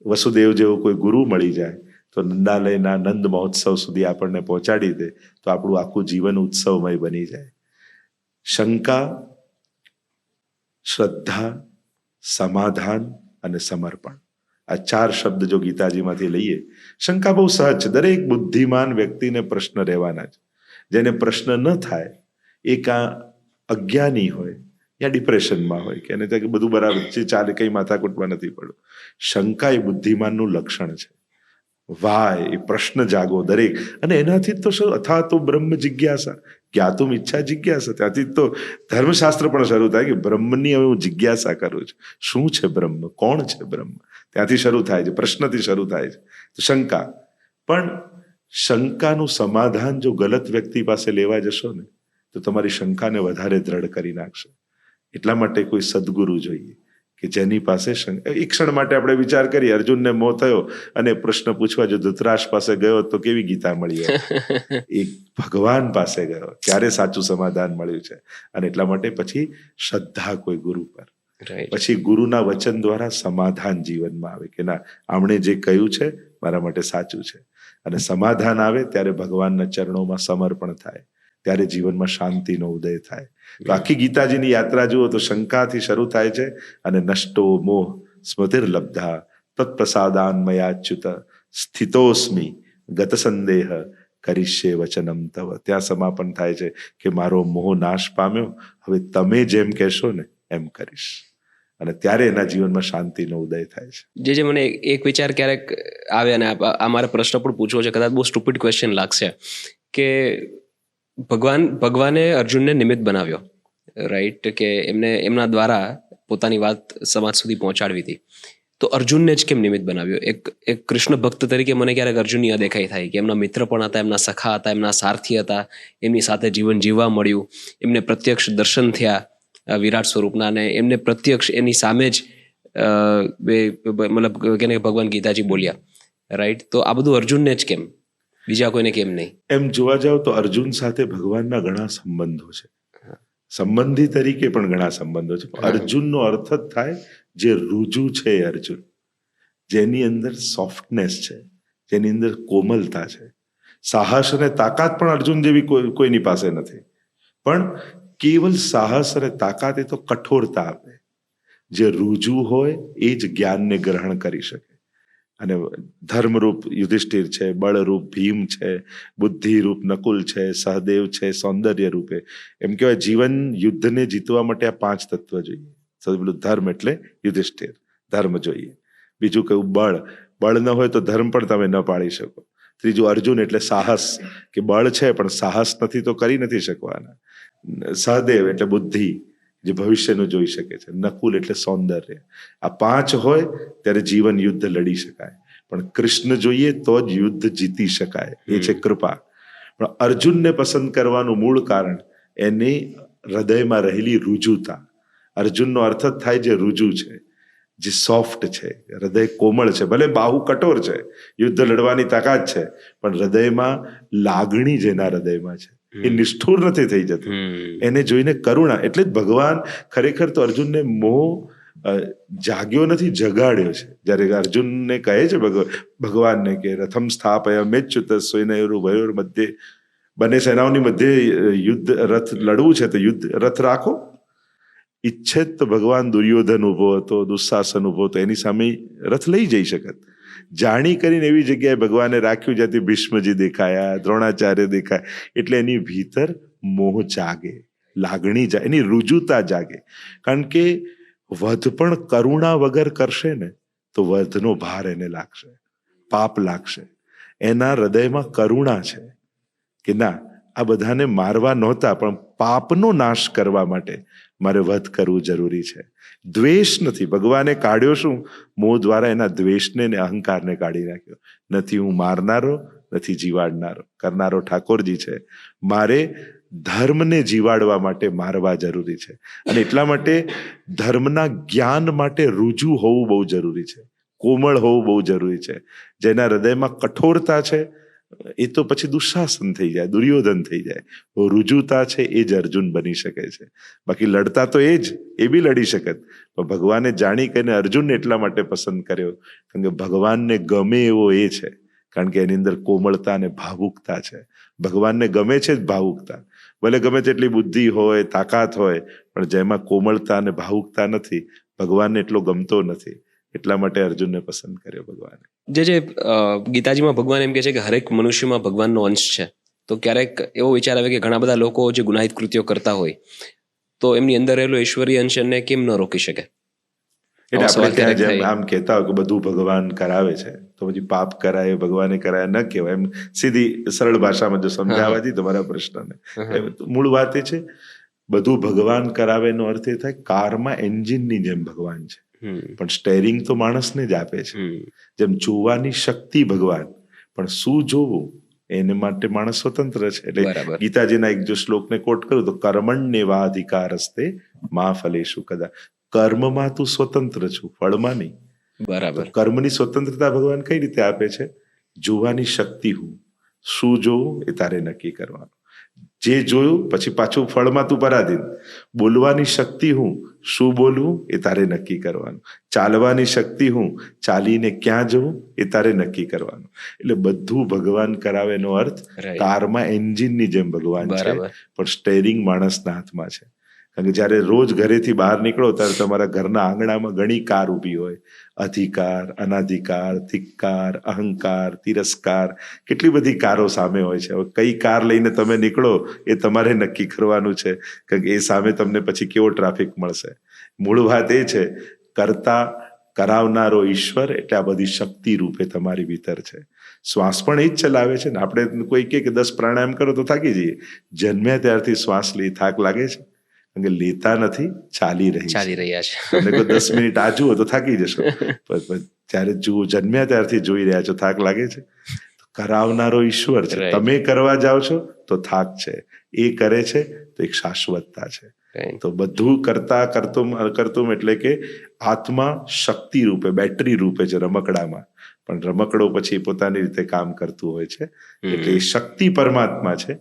વસુદેવ જેવો કોઈ ગુરુ મળી જાય તો નંદાલયના નંદ મહોત્સવ સુધી આપણને પહોંચાડી દે તો આપણું આખું જીવન ઉત્સવમય બની જાય. શંકા, શ્રદ્ધા, સમાધાન અને સમર્પણ, આ 4 શબ્દ જો ગીતાજીમાંથી લઈએ. શંકા બહુ સહજ છે, દરેક બુદ્ધિમાન વ્યક્તિને પ્રશ્ન રહેવાના છે. જેને પ્રશ્ન ન થાય એ કાં અજ્ઞાની હોય યા ડિપ્રેશનમાં હોય, કે એને કે બધું બરાબર છે, ચાલે, કઈ માથાકૂટમાં નથી પડવું. શંકા એ બુદ્ધિમાનનું લક્ષણ છે. વાય, એ પ્રશ્ન જાગો દરેક. અને એનાથી તો શું, અથા તો બ્રહ્મ જિજ્ઞાસા, જ્ઞાતુમ ઈચ્છા જિજ્ઞાસા. ત્યાંથી તો ધર્મશાસ્ત્ર પણ શરૂ થાય કે બ્રહ્મની હવે હું જિજ્ઞાસા કરું છું. શું છે બ્રહ્મ, કોણ છે બ્રહ્મ, ત્યાંથી શરૂ થાય છે, પ્રશ્નથી શરૂ થાય છે. તો શંકા. પણ શંકાનું સમાધાન જો ગલત વ્યક્તિ પાસે લેવા જશો ને તો તમારી શંકાને વધારે દ્રઢ કરી નાખશે. એટલા માટે કોઈ સદગુરુ જોઈએ કે જેની પાસે એક ક્ષણ માટે આપણે વિચાર કરીએ, અર્જુનને મોહ થયો અને પ્રશ્ન પૂછવા જો ધૃતરાષ્ટ્ર પાસે ગયો તો કેવી ગીતા મળી હોત? એ ભગવાન પાસે ગયો ત્યારે સાચું સમાધાન મળ્યું છે. અને એટલા માટે પછી શ્રદ્ધા કોઈ ગુરુ પર, પછી ગુરુના વચન દ્વારા સમાધાન જીવનમાં આવે કે ના, આમણે જે કહ્યું છે મારા માટે સાચું છે. અને સમાધાન આવે ત્યારે ભગવાનના ચરણોમાં સમર્પણ થાય, ત્યારે જીવનમાં શાંતિનો ઉદય થાય. તો આખી ગીતાજીની યાત્રા જુઓ તો શંકાથી શરૂ થાય છે અને નષ્ટો મોહ સ્મૃતિર્લબ્ધા તત્પ્રસાદાન મયાચ્યુત સ્થિતોસ્મિ ગત સંદેહ કરીશ્યે વચનમ તવ. ત્યાં સમાપન થાય છે કે મારો મોહ નાશ પામ્યો, હવે તમે જેમ કહેશો ને એમ કરીશ. અને ત્યારે એના જીવનમાં શાંતિનો ઉદય થાય છે. જે મને એક વિચાર ક્યારેક આવે, અને આ મારે પ્રશ્ન પણ પૂછવો છે, કદાચ બહુ સ્ટુપિડ ક્વેશ્ચન લાગશે, કે ભગવાને અર્જુનને નિમિત્ત બનાવ્યો, રાઈટ, કે એમને એમના દ્વારા પોતાની વાત સમાજ સુધી પહોંચાડવી હતી. તો અર્જુનને જ કેમ નિમિત્ત બનાવ્યો? એક કૃષ્ણ ભક્ત તરીકે મને ક્યારેક અર્જુનની અદેખાઈ થાય કે એમના મિત્ર પણ હતા, એમના સખા હતા, એમના સારથી હતા, એમની સાથે જીવન જીવવા મળ્યું, એમને પ્રત્યક્ષ દર્શન થયા વિરાટ સ્વરૂપના, અને એમને પ્રત્યક્ષ એની સામે જ મતલબ કે ભગવાન ગીતાજી બોલ્યા, રાઈટ? તો આ બધું અર્જુનને જ કેમ, બીજા કોઈને કેમ નહીં? એમ જોવા જાવ તો અર્જુન સાથે ભગવાનના ઘણા સંબંધો છે, સંબંધી તરીકે પણ ઘણા સંબંધો છે. અર્જુનનો અર્થ જ થાય જે રુજુ છે, અર્જુન જેની અંદર સોફ્ટનેસ છે, જેની અંદર કોમલતા છે. સાહસ અને તાકાત પણ અર્જુન જેવી કોઈની પાસે નથી, પણ કેવલ સાહસ અને તાકાત એ તો કઠોરતા આપે. જે રુજુ હોય એ જ જ્ઞાનને ગ્રહણ કરી શકે. અને ધર્મરૂપ યુધિષ્ઠિર છે, બળરૂપ ભીમ છે, બુદ્ધિરૂપ નકુલ છે, સહદેવ છે, સૌંદર્ય રૂપે. એમ કહેવાય જીવન યુદ્ધને જીતવા માટે આ 5 તત્વ જોઈએ. સૌથી પેલું ધર્મ એટલે યુધિષ્ઠિર, ધર્મ જોઈએ. બીજું કયું બળ ન હોય તો ધર્મ પણ તમે ન પાળી શકો. ત્રીજું અર્જુન એટલે સાહસ, કે બળ છે પણ સાહસ નથી તો કરી નથી શકવાના. સહદેવ એટલે બુદ્ધિ, જે ભવિષ્યનું જોઈ શકે છે. નકુલ એટલે સૌંદર્ય. આ 5 હોય ત્યારે જીવન યુદ્ધ લડી શકાય. પણ કૃષ્ણ જોઈએ તો જ યુદ્ધ જીતી શકાય, એ છે કૃપા. પણ અર્જુનને પસંદ કરવાનું મૂળ કારણ એની હૃદયમાં રહેલી રુજુતા. અર્જુનનો અર્થ જ થાય જે રુજુ છે, જે સોફ્ટ છે, હૃદય કોમળ છે. ભલે બાહુ કઠોર છે, યુદ્ધ લડવાની તાકાત છે, પણ હૃદયમાં લાગણી જેના હૃદયમાં છે એ નિષ્ઠુર નથી થઈ જતું. એને જોઈને કરુણા. એટલે જ ભગવાન ખરેખર તો અર્જુનને મોહ જાગ્યો નથી, જગાડ્યો છે. જ્યારે અર્જુનને કહે છે ભગવાનને કે રથમ સ્થાપય મેચ્યુત સૈન્યોર ભયોર મધ્યે, બંને સેનાઓની મધ્યે યુદ્ધ રથ લડવું છે તો યુદ્ધ રથ રાખો. ઈચ્છે તો ભગવાન દુર્યોધન ઉભો હતો, દુશાસન ઉભો હતો, એની સામે રથ લઈ જઈ શકત. જાણી કરીને એવી જગ્યાએ ભગવાને રાખ્યું જ્યાંથી ભીષ્મજી દેખાયા, દ્રોણાચાર્ય દેખાય. એટલે એની ભીતર મોહ જાગે, લાગણી જાગે, એની રુજુતા જાગે. કારણ કે વધ પણ કરુણા વગર કરશે ને તો વધનો ભાર એને લાગશે, પાપ લાગશે. એના હૃદયમાં કરુણા છે કે ના, આ બધાને મારવા નહોતા, પણ પાપનો નાશ કરવા માટે મારે વધ કરવું જરૂરી છે. દ્વેષ નથી. ભગવાને કાઢ્યો શું? મોહ દ્વારા એના દ્વેષને ને અહંકારને કાઢી નાખ્યો. નથી હું મારનારો, નથી જીવાડનારો, કરનારો ઠાકોરજી છે. મારે ધર્મને જીવાડવા માટે મારવા જરૂરી છે. અને એટલા માટે ધર્મના જ્ઞાન માટે રુજુ હોવું બહુ જરૂરી છે, કોમળ હોવું બહુ જરૂરી છે. જેના હૃદયમાં કઠોરતા છે એ તો પછી દુશાસન થઈ જાય, દુર્યોધન થઈ જાય. રુજુતા છે એ જ અર્જુન બની શકે છે. બાકી લડતા તો એ બી લડી શકત. પણ ભગવાને જાણી કરીને અર્જુનને એટલા માટે પસંદ કર્યો કારણ કે ભગવાનને ગમે એવો એ છે. કારણ કે એની અંદર કોમળતા અને ભાવુકતા છે. ભગવાનને ગમે છે જ ભાવુકતા. ભલે ગમે તેટલી બુદ્ધિ હોય, તાકાત હોય, પણ જેમાં કોમળતા અને ભાવુકતા નથી, ભગવાનને એટલો ગમતો નથી. એટલા માટે અર્જુનને પસંદ કર્યો ભગવાને. જે ગીતાજીમાં ભગવાન એમ કહે છે કે હરેક મનુષ્યમાં ભગવાનનો અંશ છે. તો ક્યારેક એવો વિચાર આવે કે ઘણા બધા લોકો જે ગુનાહિત કૃત્યો કરતા હોય તો એમની અંદર રહેલો ઈશ્વરીય અંશ એને કેમ ન રોકી શકે? એટલે આપણે ત્યાં જેમ આમ કહેતા હોય કે બધું ભગવાન કરાવે છે, તો પછી પાપ કરાય ભગવાને કરાય ન કહેવાય. એમ સીધી સરળ ભાષામાં જો સમજાવવાથી તમારા પ્રશ્નને, મૂળ વાત એ છે બધું ભગવાન કરાવે એનો અર્થ એ થાય કારમાં એન્જિનની જેમ ભગવાન છે, પણ સ્ટેરિંગ તો માણસને જ આપે છે. જેમ જોવાની શક્તિ ભગવાન, પણ શું જોવું એને માટે માણસ સ્વતંત્ર છે. એટલે ગીતાજીના એક જો શ્લોકને કોટ કરું તો કર્મણ્યેવાધિકારસ્તે મા ફલેષુ કદા. કર્મમાં તું સ્વતંત્ર છું, ફળમાં નહીં. બરાબર. કર્મની સ્વતંત્રતા ભગવાન કઈ રીતે આપે છે? જોવાની શક્તિ હું, શું જોવું એ તારે નક્કી કરવાનું. જે જોયું પછી પાછું ફળમાં તું પરાધીન. બોલવાની શક્તિ હું, શું બોલવું એ તારે નક્કી કરવાનું. ચાલવાની શક્તિ હું, ચાલીને ક્યાં જવું એ તારે નક્કી કરવાનું. એટલે બધું ભગવાન કરાવે એનો અર્થ કારમાં એન્જિનની જેમ ભગવાન છે, પણ સ્ટેરિંગ માણસના હાથમાં છે. કારણ કે જ્યારે રોજ ઘરેથી બહાર નીકળો ત્યારે તમારા ઘરના આંગણામાં ઘણી કાર ઊભી હોય. અધિકાર, અનાધિકાર, ધિક્કાર, અહંકાર, તિરસ્કાર, કેટલી બધી કારો સામે હોય છે. હવે કઈ કાર લઈને તમે નીકળો એ તમારે નક્કી કરવાનું છે, કારણ કે એ સામે તમને પછી કેવો ટ્રાફિક મળશે. મૂળ વાત એ છે કરતા કરાવનારો ઈશ્વર, એટલે આ બધી શક્તિ રૂપે તમારી ભીતર છે. શ્વાસ પણ એ જ ચલાવે છે ને. આપણે કોઈ કે 10 પ્રાણાયામ કરો તો થાકી જઈએ. જન્મ્યા ત્યારથી શ્વાસ લઈ થાક લાગે છે? કારણ કે લેતા નથી, ચાલી રહ્યા છે. તમને કોઈ 10 મિનિટ આ જુઓ તો થાકી જશો, પણ જ્યારે જન્મ્યા ત્યારથી જોઈ રહ્યા છો, થાક લાગે છે? કરાવનારો ઈશ્વર છે, તમે કરવા જાઓ છો તો થાક છે, એ કરે છે તો એક શાશ્વતતા છે. તો બધું કરતું એટલે કે આત્મા શક્તિ રૂપે, બેટરી રૂપે છે રમકડામાં, પણ રમકડો પછી પોતાની રીતે કામ કરતું હોય છે. એટલે એ શક્તિ પરમાત્મા છે,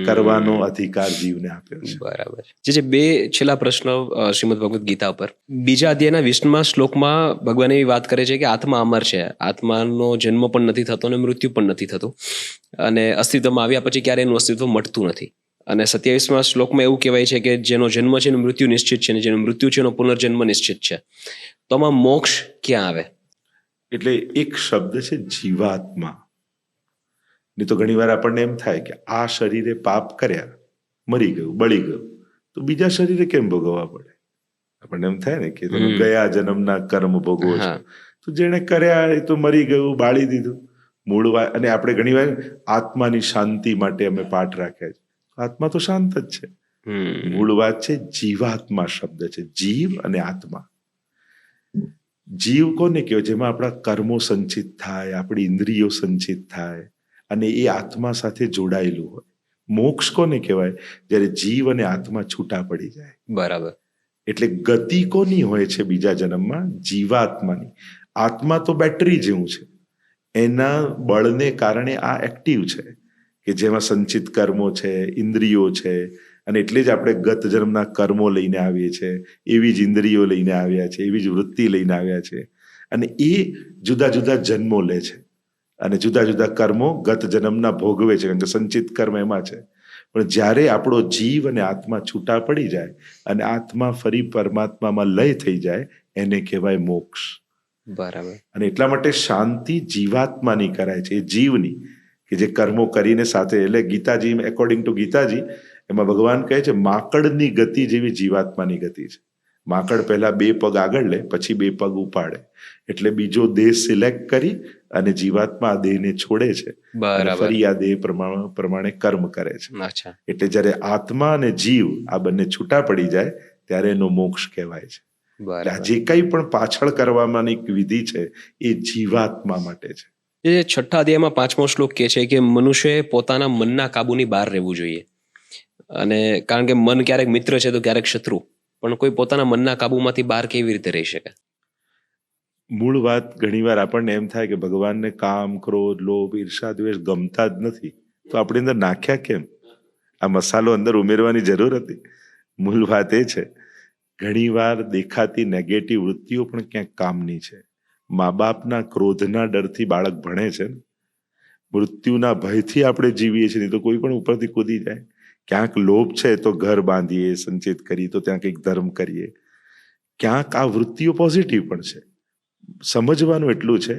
કરવાનો અધિકાર જીવને આપ્યો છે. બરાબર. જે બે છેલ્લા પ્રશ્નો શ્રીમદ ભગવદ્ ગીતા પર. બીજા અધ્યાયના 20મા શ્લોકમાં ભગવાન એવી વાત કરે છે કે આત્મા અમર છે, આત્માનો જન્મ પણ નથી થતો અને મૃત્યુ પણ નથી થતું, અને અસ્તિત્વમાં આવ્યા પછી ક્યારે એનું અસ્તિત્વ મટતું નથી. અને 27મા શ્લોકમાં એવું કહેવાય છે કે જેનો જન્મ છે એનું મૃત્યુ નિશ્ચિત છે, અને જેનો મૃત્યુ છે એનો પુનર્જન્મ નિશ્ચિત છે. તો આમાં મોક્ષ ક્યાં આવે? એટલે એક શબ્દ છે જીવાત્મા. નહીં તો ઘણી વાર આપણને એમ થાય કે આ શરીરે પાપ કર્યા, મરી ગયું, બળી ગયું, તો બીજા શરીરે કેમ ભોગવવા પડે? આપણને એમ થાય ને કે તમે ગયા જન્મના કર્મ ભોગવો છો, તો જેણે કર્યા એ તો મરી ગયું, બાળી દીધું. મૂળ વાત, અને આપણે ઘણી વાર આત્માની શાંતિ માટે અમે પાઠ રાખ્યા છે. આત્મા તો શાંત જ છે. મૂળ વાત છે જીવાત્મા શબ્દ છે, જીવ અને આત્મા. જીવ કોને કહેવાય? જેમાં આપણા કર્મો સંચિત થાય, આપણી ઇન્દ્રિયો સંચિત થાય અને એ આત્મા સાથે જોડાયેલું હોય. મોક્ષ કોને કહેવાય? જ્યારે જીવ અને આત્મા છૂટા પડી જાય. બરાબર. એટલે ગતિ કોની હોય છે બીજા જન્મમાં? જીવાત્માની. આત્મા તો બેટરી જેવું છે, એના બળને કારણે આ એક્ટિવ છે, કે જેમાં સંચિત કર્મો છે, ઇન્દ્રિયો છે, અને એટલે જ આપણે ગત જન્મના કર્મો લઈને આવીએ છીએ, એવી જ ઇન્દ્રિયો લઈને આવ્યા છે, એવી જ વૃત્તિ લઈને આવ્યા છે, અને એ જુદા જુદા જન્મો લે છે અને જુદા જુદા કર્મો ગત જન્મના ભોગવે છે, કારણ કે સંચિત કર્મ એમાં છે. પણ જ્યારે આપણો જીવ અને આત્મા છૂટા પડી જાય અને આત્મા ફરી પરમાત્મામાં લય થઈ જાય, એને કહેવાય મોક્ષ. બરાબર. અને એટલા માટે શાંતિ જીવાત્માની કરાય છે, એ જીવની, કે જે કર્મો કરીને સાથે. એટલે ગીતાજી, એકોર્ડિંગ ટુ ગીતાજી, એમાં ભગવાન કહે છે માકડની ગતિ જેવી જીવાત્માની ગતિ છે. માકડ પહેલા 2 પગ આગળ લે, પછી 2 પગ ઉપાડે, એટલે બીજો દેહ સિલેક્ટ કરી અને જીવાત્મા આ દેહને છોડે છે, ફરી આ દેહ પ્રમાણે કર્મ કરે છે. એટલે જ્યારે આત્મા અને જીવ આ બંને છૂટા પડી જાય ત્યારે એનો મોક્ષ કહેવાય છે. જે કંઈ પણ પાછળ કરવાની વિધિ છે એ જીવાત્મા માટે છે. જે 6થા અધ્યાયમાં 5મો શ્લોક કહે છે કે મનુષ્યએ પોતાના મનના કાબુની બહાર રહેવું જોઈએ. અને કારણ કે મન ક્યારેક મિત્ર છે તો ક્યારેક શત્રુ, પણ કોઈ પોતાના મનના કાબુમાંથી બહાર કેવી રીતે રહી શકે? મૂળ વાત, ઘણીવાર આપણને એમ થાય કે ભગવાનને કામ, ક્રોધ, લોભ, ઈર્ષા, દ્વેષ ગમતા જ નથી, તો આપણી અંદર નાખ્યા કેમ? આ મસાલો અંદર ઉમેરવાની જરૂર હતી. મૂળ વાત એ છે, ઘણીવાર દેખાતી નેગેટિવ વૃત્તિઓ પણ ક્યાંક કામની છે. મા બાપના ક્રોધના ડરથી બાળક ભણે છે, મૃત્યુના ભયથી આપણે જીવીએ છીએ, તો કોઈ પણ ઉપરથી કૂદી જાય. ક્યાંક લોભ છે તો ઘર બાંધીએ, સંચિત કરીએ, તો ત્યાં કંઈક ધર્મ કરીએ. ક્યાંક આ વૃત્તિઓ પોઝિટિવ પણ છે. સમજવાનું એટલું છે,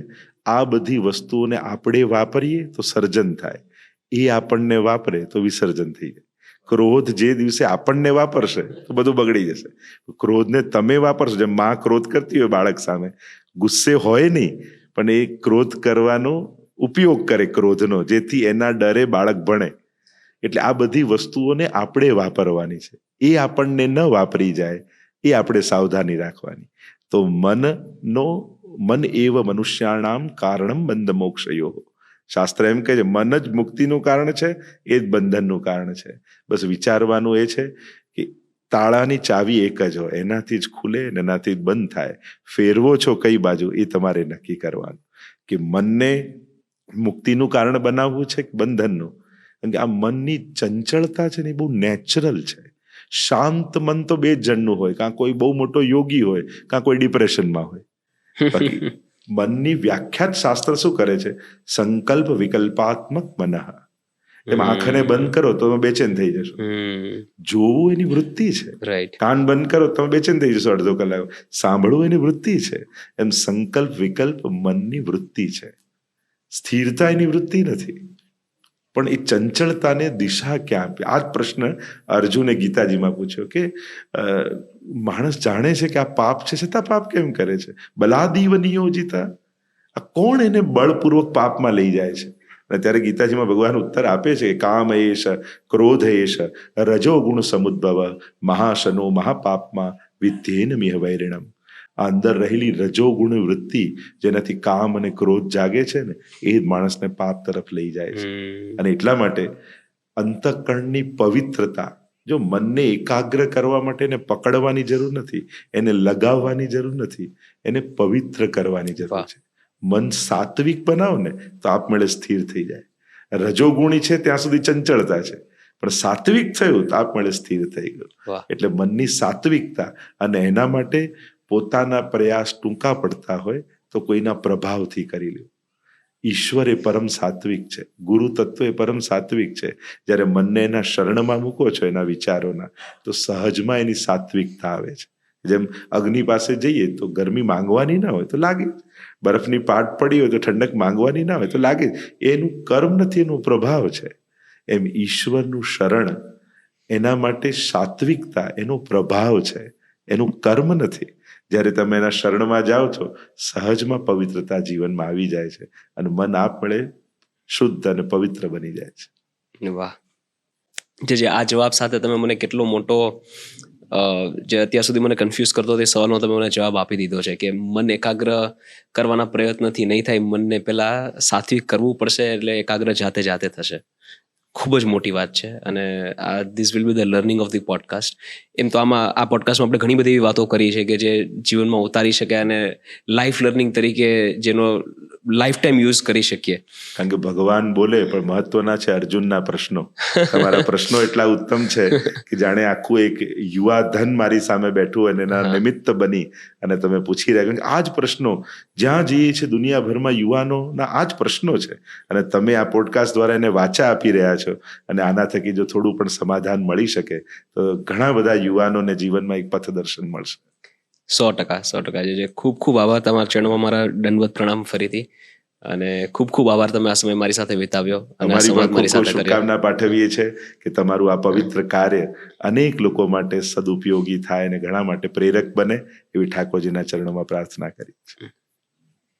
આ બધી વસ્તુઓને આપણે વાપરીએ તો સર્જન થાય, એ આપણને વાપરે તો વિસર્જન થઈ જાય. ક્રોધ જે દિવસે આપણને વાપરશે તો બધું બગડી જશે. ક્રોધને તમે વાપરશો, જેમ માં ક્રોધ કરતી હોય બાળક સામે, ગુસ્સે હોય નહીં, પણ એ ક્રોધ કરવાનો ઉપયોગ કરે ક્રોધનો, જેથી એના ડરે બાળક ભણે. એટલે આ બધી વસ્તુઓને આપણે વાપરવાની છે, એ આપણને ન વાપરી જાય એ આપણે સાવધાની રાખવાની. તો મન એવ મનુષ્યાણામ કારણમ બંધ મોક્ષયો. શાસ્ત્ર એમ કહે છે મન જ મુક્તિનું કારણ છે, એ જ બંધનનું કારણ છે. બસ વિચારવાનું એ છે કે તાળાની ચાવી એક જ હોય, એનાથી જ ખુલે ને એનાથી જ બંધ થાય. ફેરવો છો કઈ બાજુ એ તમારે નક્કી કરવાનું, કે મનને મુક્તિનું કારણ બનાવવું છે કે બંધનનું. કારણ કે આ મનની ચંચળતા છે ને એ બહુ નેચરલ છે. શાંત મન તો 2 જણનું હોય, કાં કોઈ બહુ મોટો યોગી હોય, કાં કોઈ ડિપ્રેશનમાં હોય. બાકી મનની વ્યાખ્યા શાસ્ત્ર શું કરે છે? સંકલ્પ વિકલ્પાત્મક મનઃ. એમાં આંખને બંધ કરો તો તમે બેચેન થઈ જશો. જોવું એની વૃત્તિ છે. કાન બંધ કરો તમે બેચેન થઈ જશો અડધો કલાક. સાંભળવું એની વૃત્તિ છે. એમ સંકલ્પ વિકલ્પ મનની વૃત્તિ છે, સ્થિરતા એની વૃત્તિ નથી. પણ એ ચંચળતાને દિશા ક્યાં આપી? આ જ પ્રશ્ન અર્જુને ગીતાજીમાં પૂછ્યો કે માણસ જાણે છે કે આ પાપ છે, છતાં પાપ કેમ કરે છે? બલાદીવ નિયોજિતા. આ કોણ એને બળપૂર્વક પાપમાં લઈ જાય છે? અને ત્યારે ગીતાજીમાં ભગવાન ઉત્તર આપે છે કે કામ એશ ક્રોધ એશ રજો ગુણ સમુદ્ભવ મહાશનો મહાપાપમાં વિદ્યેન મિહ વૈરિણમ. આ અંદર રહેલી રજોગુણ વૃત્તિ જેનાથી કામ અને ક્રોધ જાગે છે ને, એ જ માણસને પાપ તરફ લઈ જાય છે. અને એટલા માટે અંતઃકરણની પવિત્રતા, જો મનને એકાગ્ર કરવા માટે એને પકડવાની જરૂર નથી, એને લગાવવાની જરૂર નથી, એને પવિત્ર કરવાની જરૂર છે. મન સાત્વિક બનાવો ને તો આપમેળે સ્થિર થઈ જાય. રજોગુણી છે ત્યાં સુધી ચંચળતા છે, પણ સાત્વિક થયું તો આપમેળે સ્થિર થઈ ગયું. એટલે મનની સાત્વિકતા, અને એના માટે પોતાના પ્રયાસ ટૂંકા પડતા હોય તો કોઈના પ્રભાવથી કરી લ્યો. ઈશ્વર એ પરમ સાત્વિક છે, ગુરુ તત્વ એ પરમ સાત્વિક છે. જ્યારે મનને એના શરણમાં મૂકો છો એના વિચારોના, તો સહજમાં એની સાત્વિકતા આવે છે. જેમ અગ્નિ પાસે જઈએ તો ગરમી માંગવાની ના હોય તો લાગે, બરફની પાટ પડી હોય તો ઠંડક માંગવાની ના હોય તો લાગે. એનું કર્મ નથી, એનો પ્રભાવ છે. એમ ઈશ્વરનું શરણ એના માટે સાત્વિકતા એનો પ્રભાવ છે, એનું કર્મ નથી. જ્યારે તમે એના શરણમાં જાઓ છો, સહજમાં પવિત્રતા જીવનમાં આવી જાય છે અને મન આપમેળે શુદ્ધ અને પવિત્ર બની જાય છે. વાહ, જે આ જવાબ સાથે તમે મને કેટલો મોટો જે અત્યાર સુધી મને કન્ફ્યુઝ કરતો તે સવાલનો તમે મને જવાબ આપી દીધો છે કે મન એકાગ્ર કરવાના પ્રયત્નથી નહીં થાય, મનને પહેલા સાત્વિક કરવું પડશે, એટલે એકાગ્ર જાતે જાતે થશે. ખૂબ જ મોટી વાત છે. અને this will be the learning of the podcast. એમ તો આ પોડકાસ્ટમાં આપણે ઘણી બધી એવી વાતો કરી છે કે જે જીવનમાં ઉતારી શકાય અને લાઈફ લર્નિંગ તરીકે જેનો લાઈફ ટાઈમ યુઝ કરી શકીએ. કારણ કે ભગવાન બોલે પણ મહત્વના છે અર્જુનના પ્રશ્નો. તમારા પ્રશ્નો એટલા ઉત્તમ છે કે જાણે આખું એક યુવા ધન મારી સામે બેઠું અને એના નિમિત્ત બની અને તમે પૂછી રહ્યા. આ જ પ્રશ્નો જ્યાં જઈએ છે દુનિયાભરમાં યુવાનોના આ જ પ્રશ્નો છે, અને તમે આ પોડકાસ્ટ દ્વારા એને વાચા આપી રહ્યા છો. અને આના થકી જો થોડું પણ સમાધાન મળી શકે તો ઘણા બધા યુવાનોને જીવનમાં એક પથદર્શન મળશે. 100%. જે ખૂબ ખૂબ આભાર. તમારા ચરણોમાં મારા દંડવત પ્રણામ ફરીથી. અને ખૂબ ખૂબ આભાર, તમે આ સમય મારી સાથે વિતાવ્યો. અમારી પણ ખૂબ ખૂબ શુભકામના પાઠવીએ છીએ કે તમારું આ પવિત્ર કાર્ય અનેક લોકો માટે સદુપયોગી થાય અને ઘણા માટે પ્રેરક બને, એવી ઠાકોરજીના ચરણોમાં પ્રાર્થના કરી છે.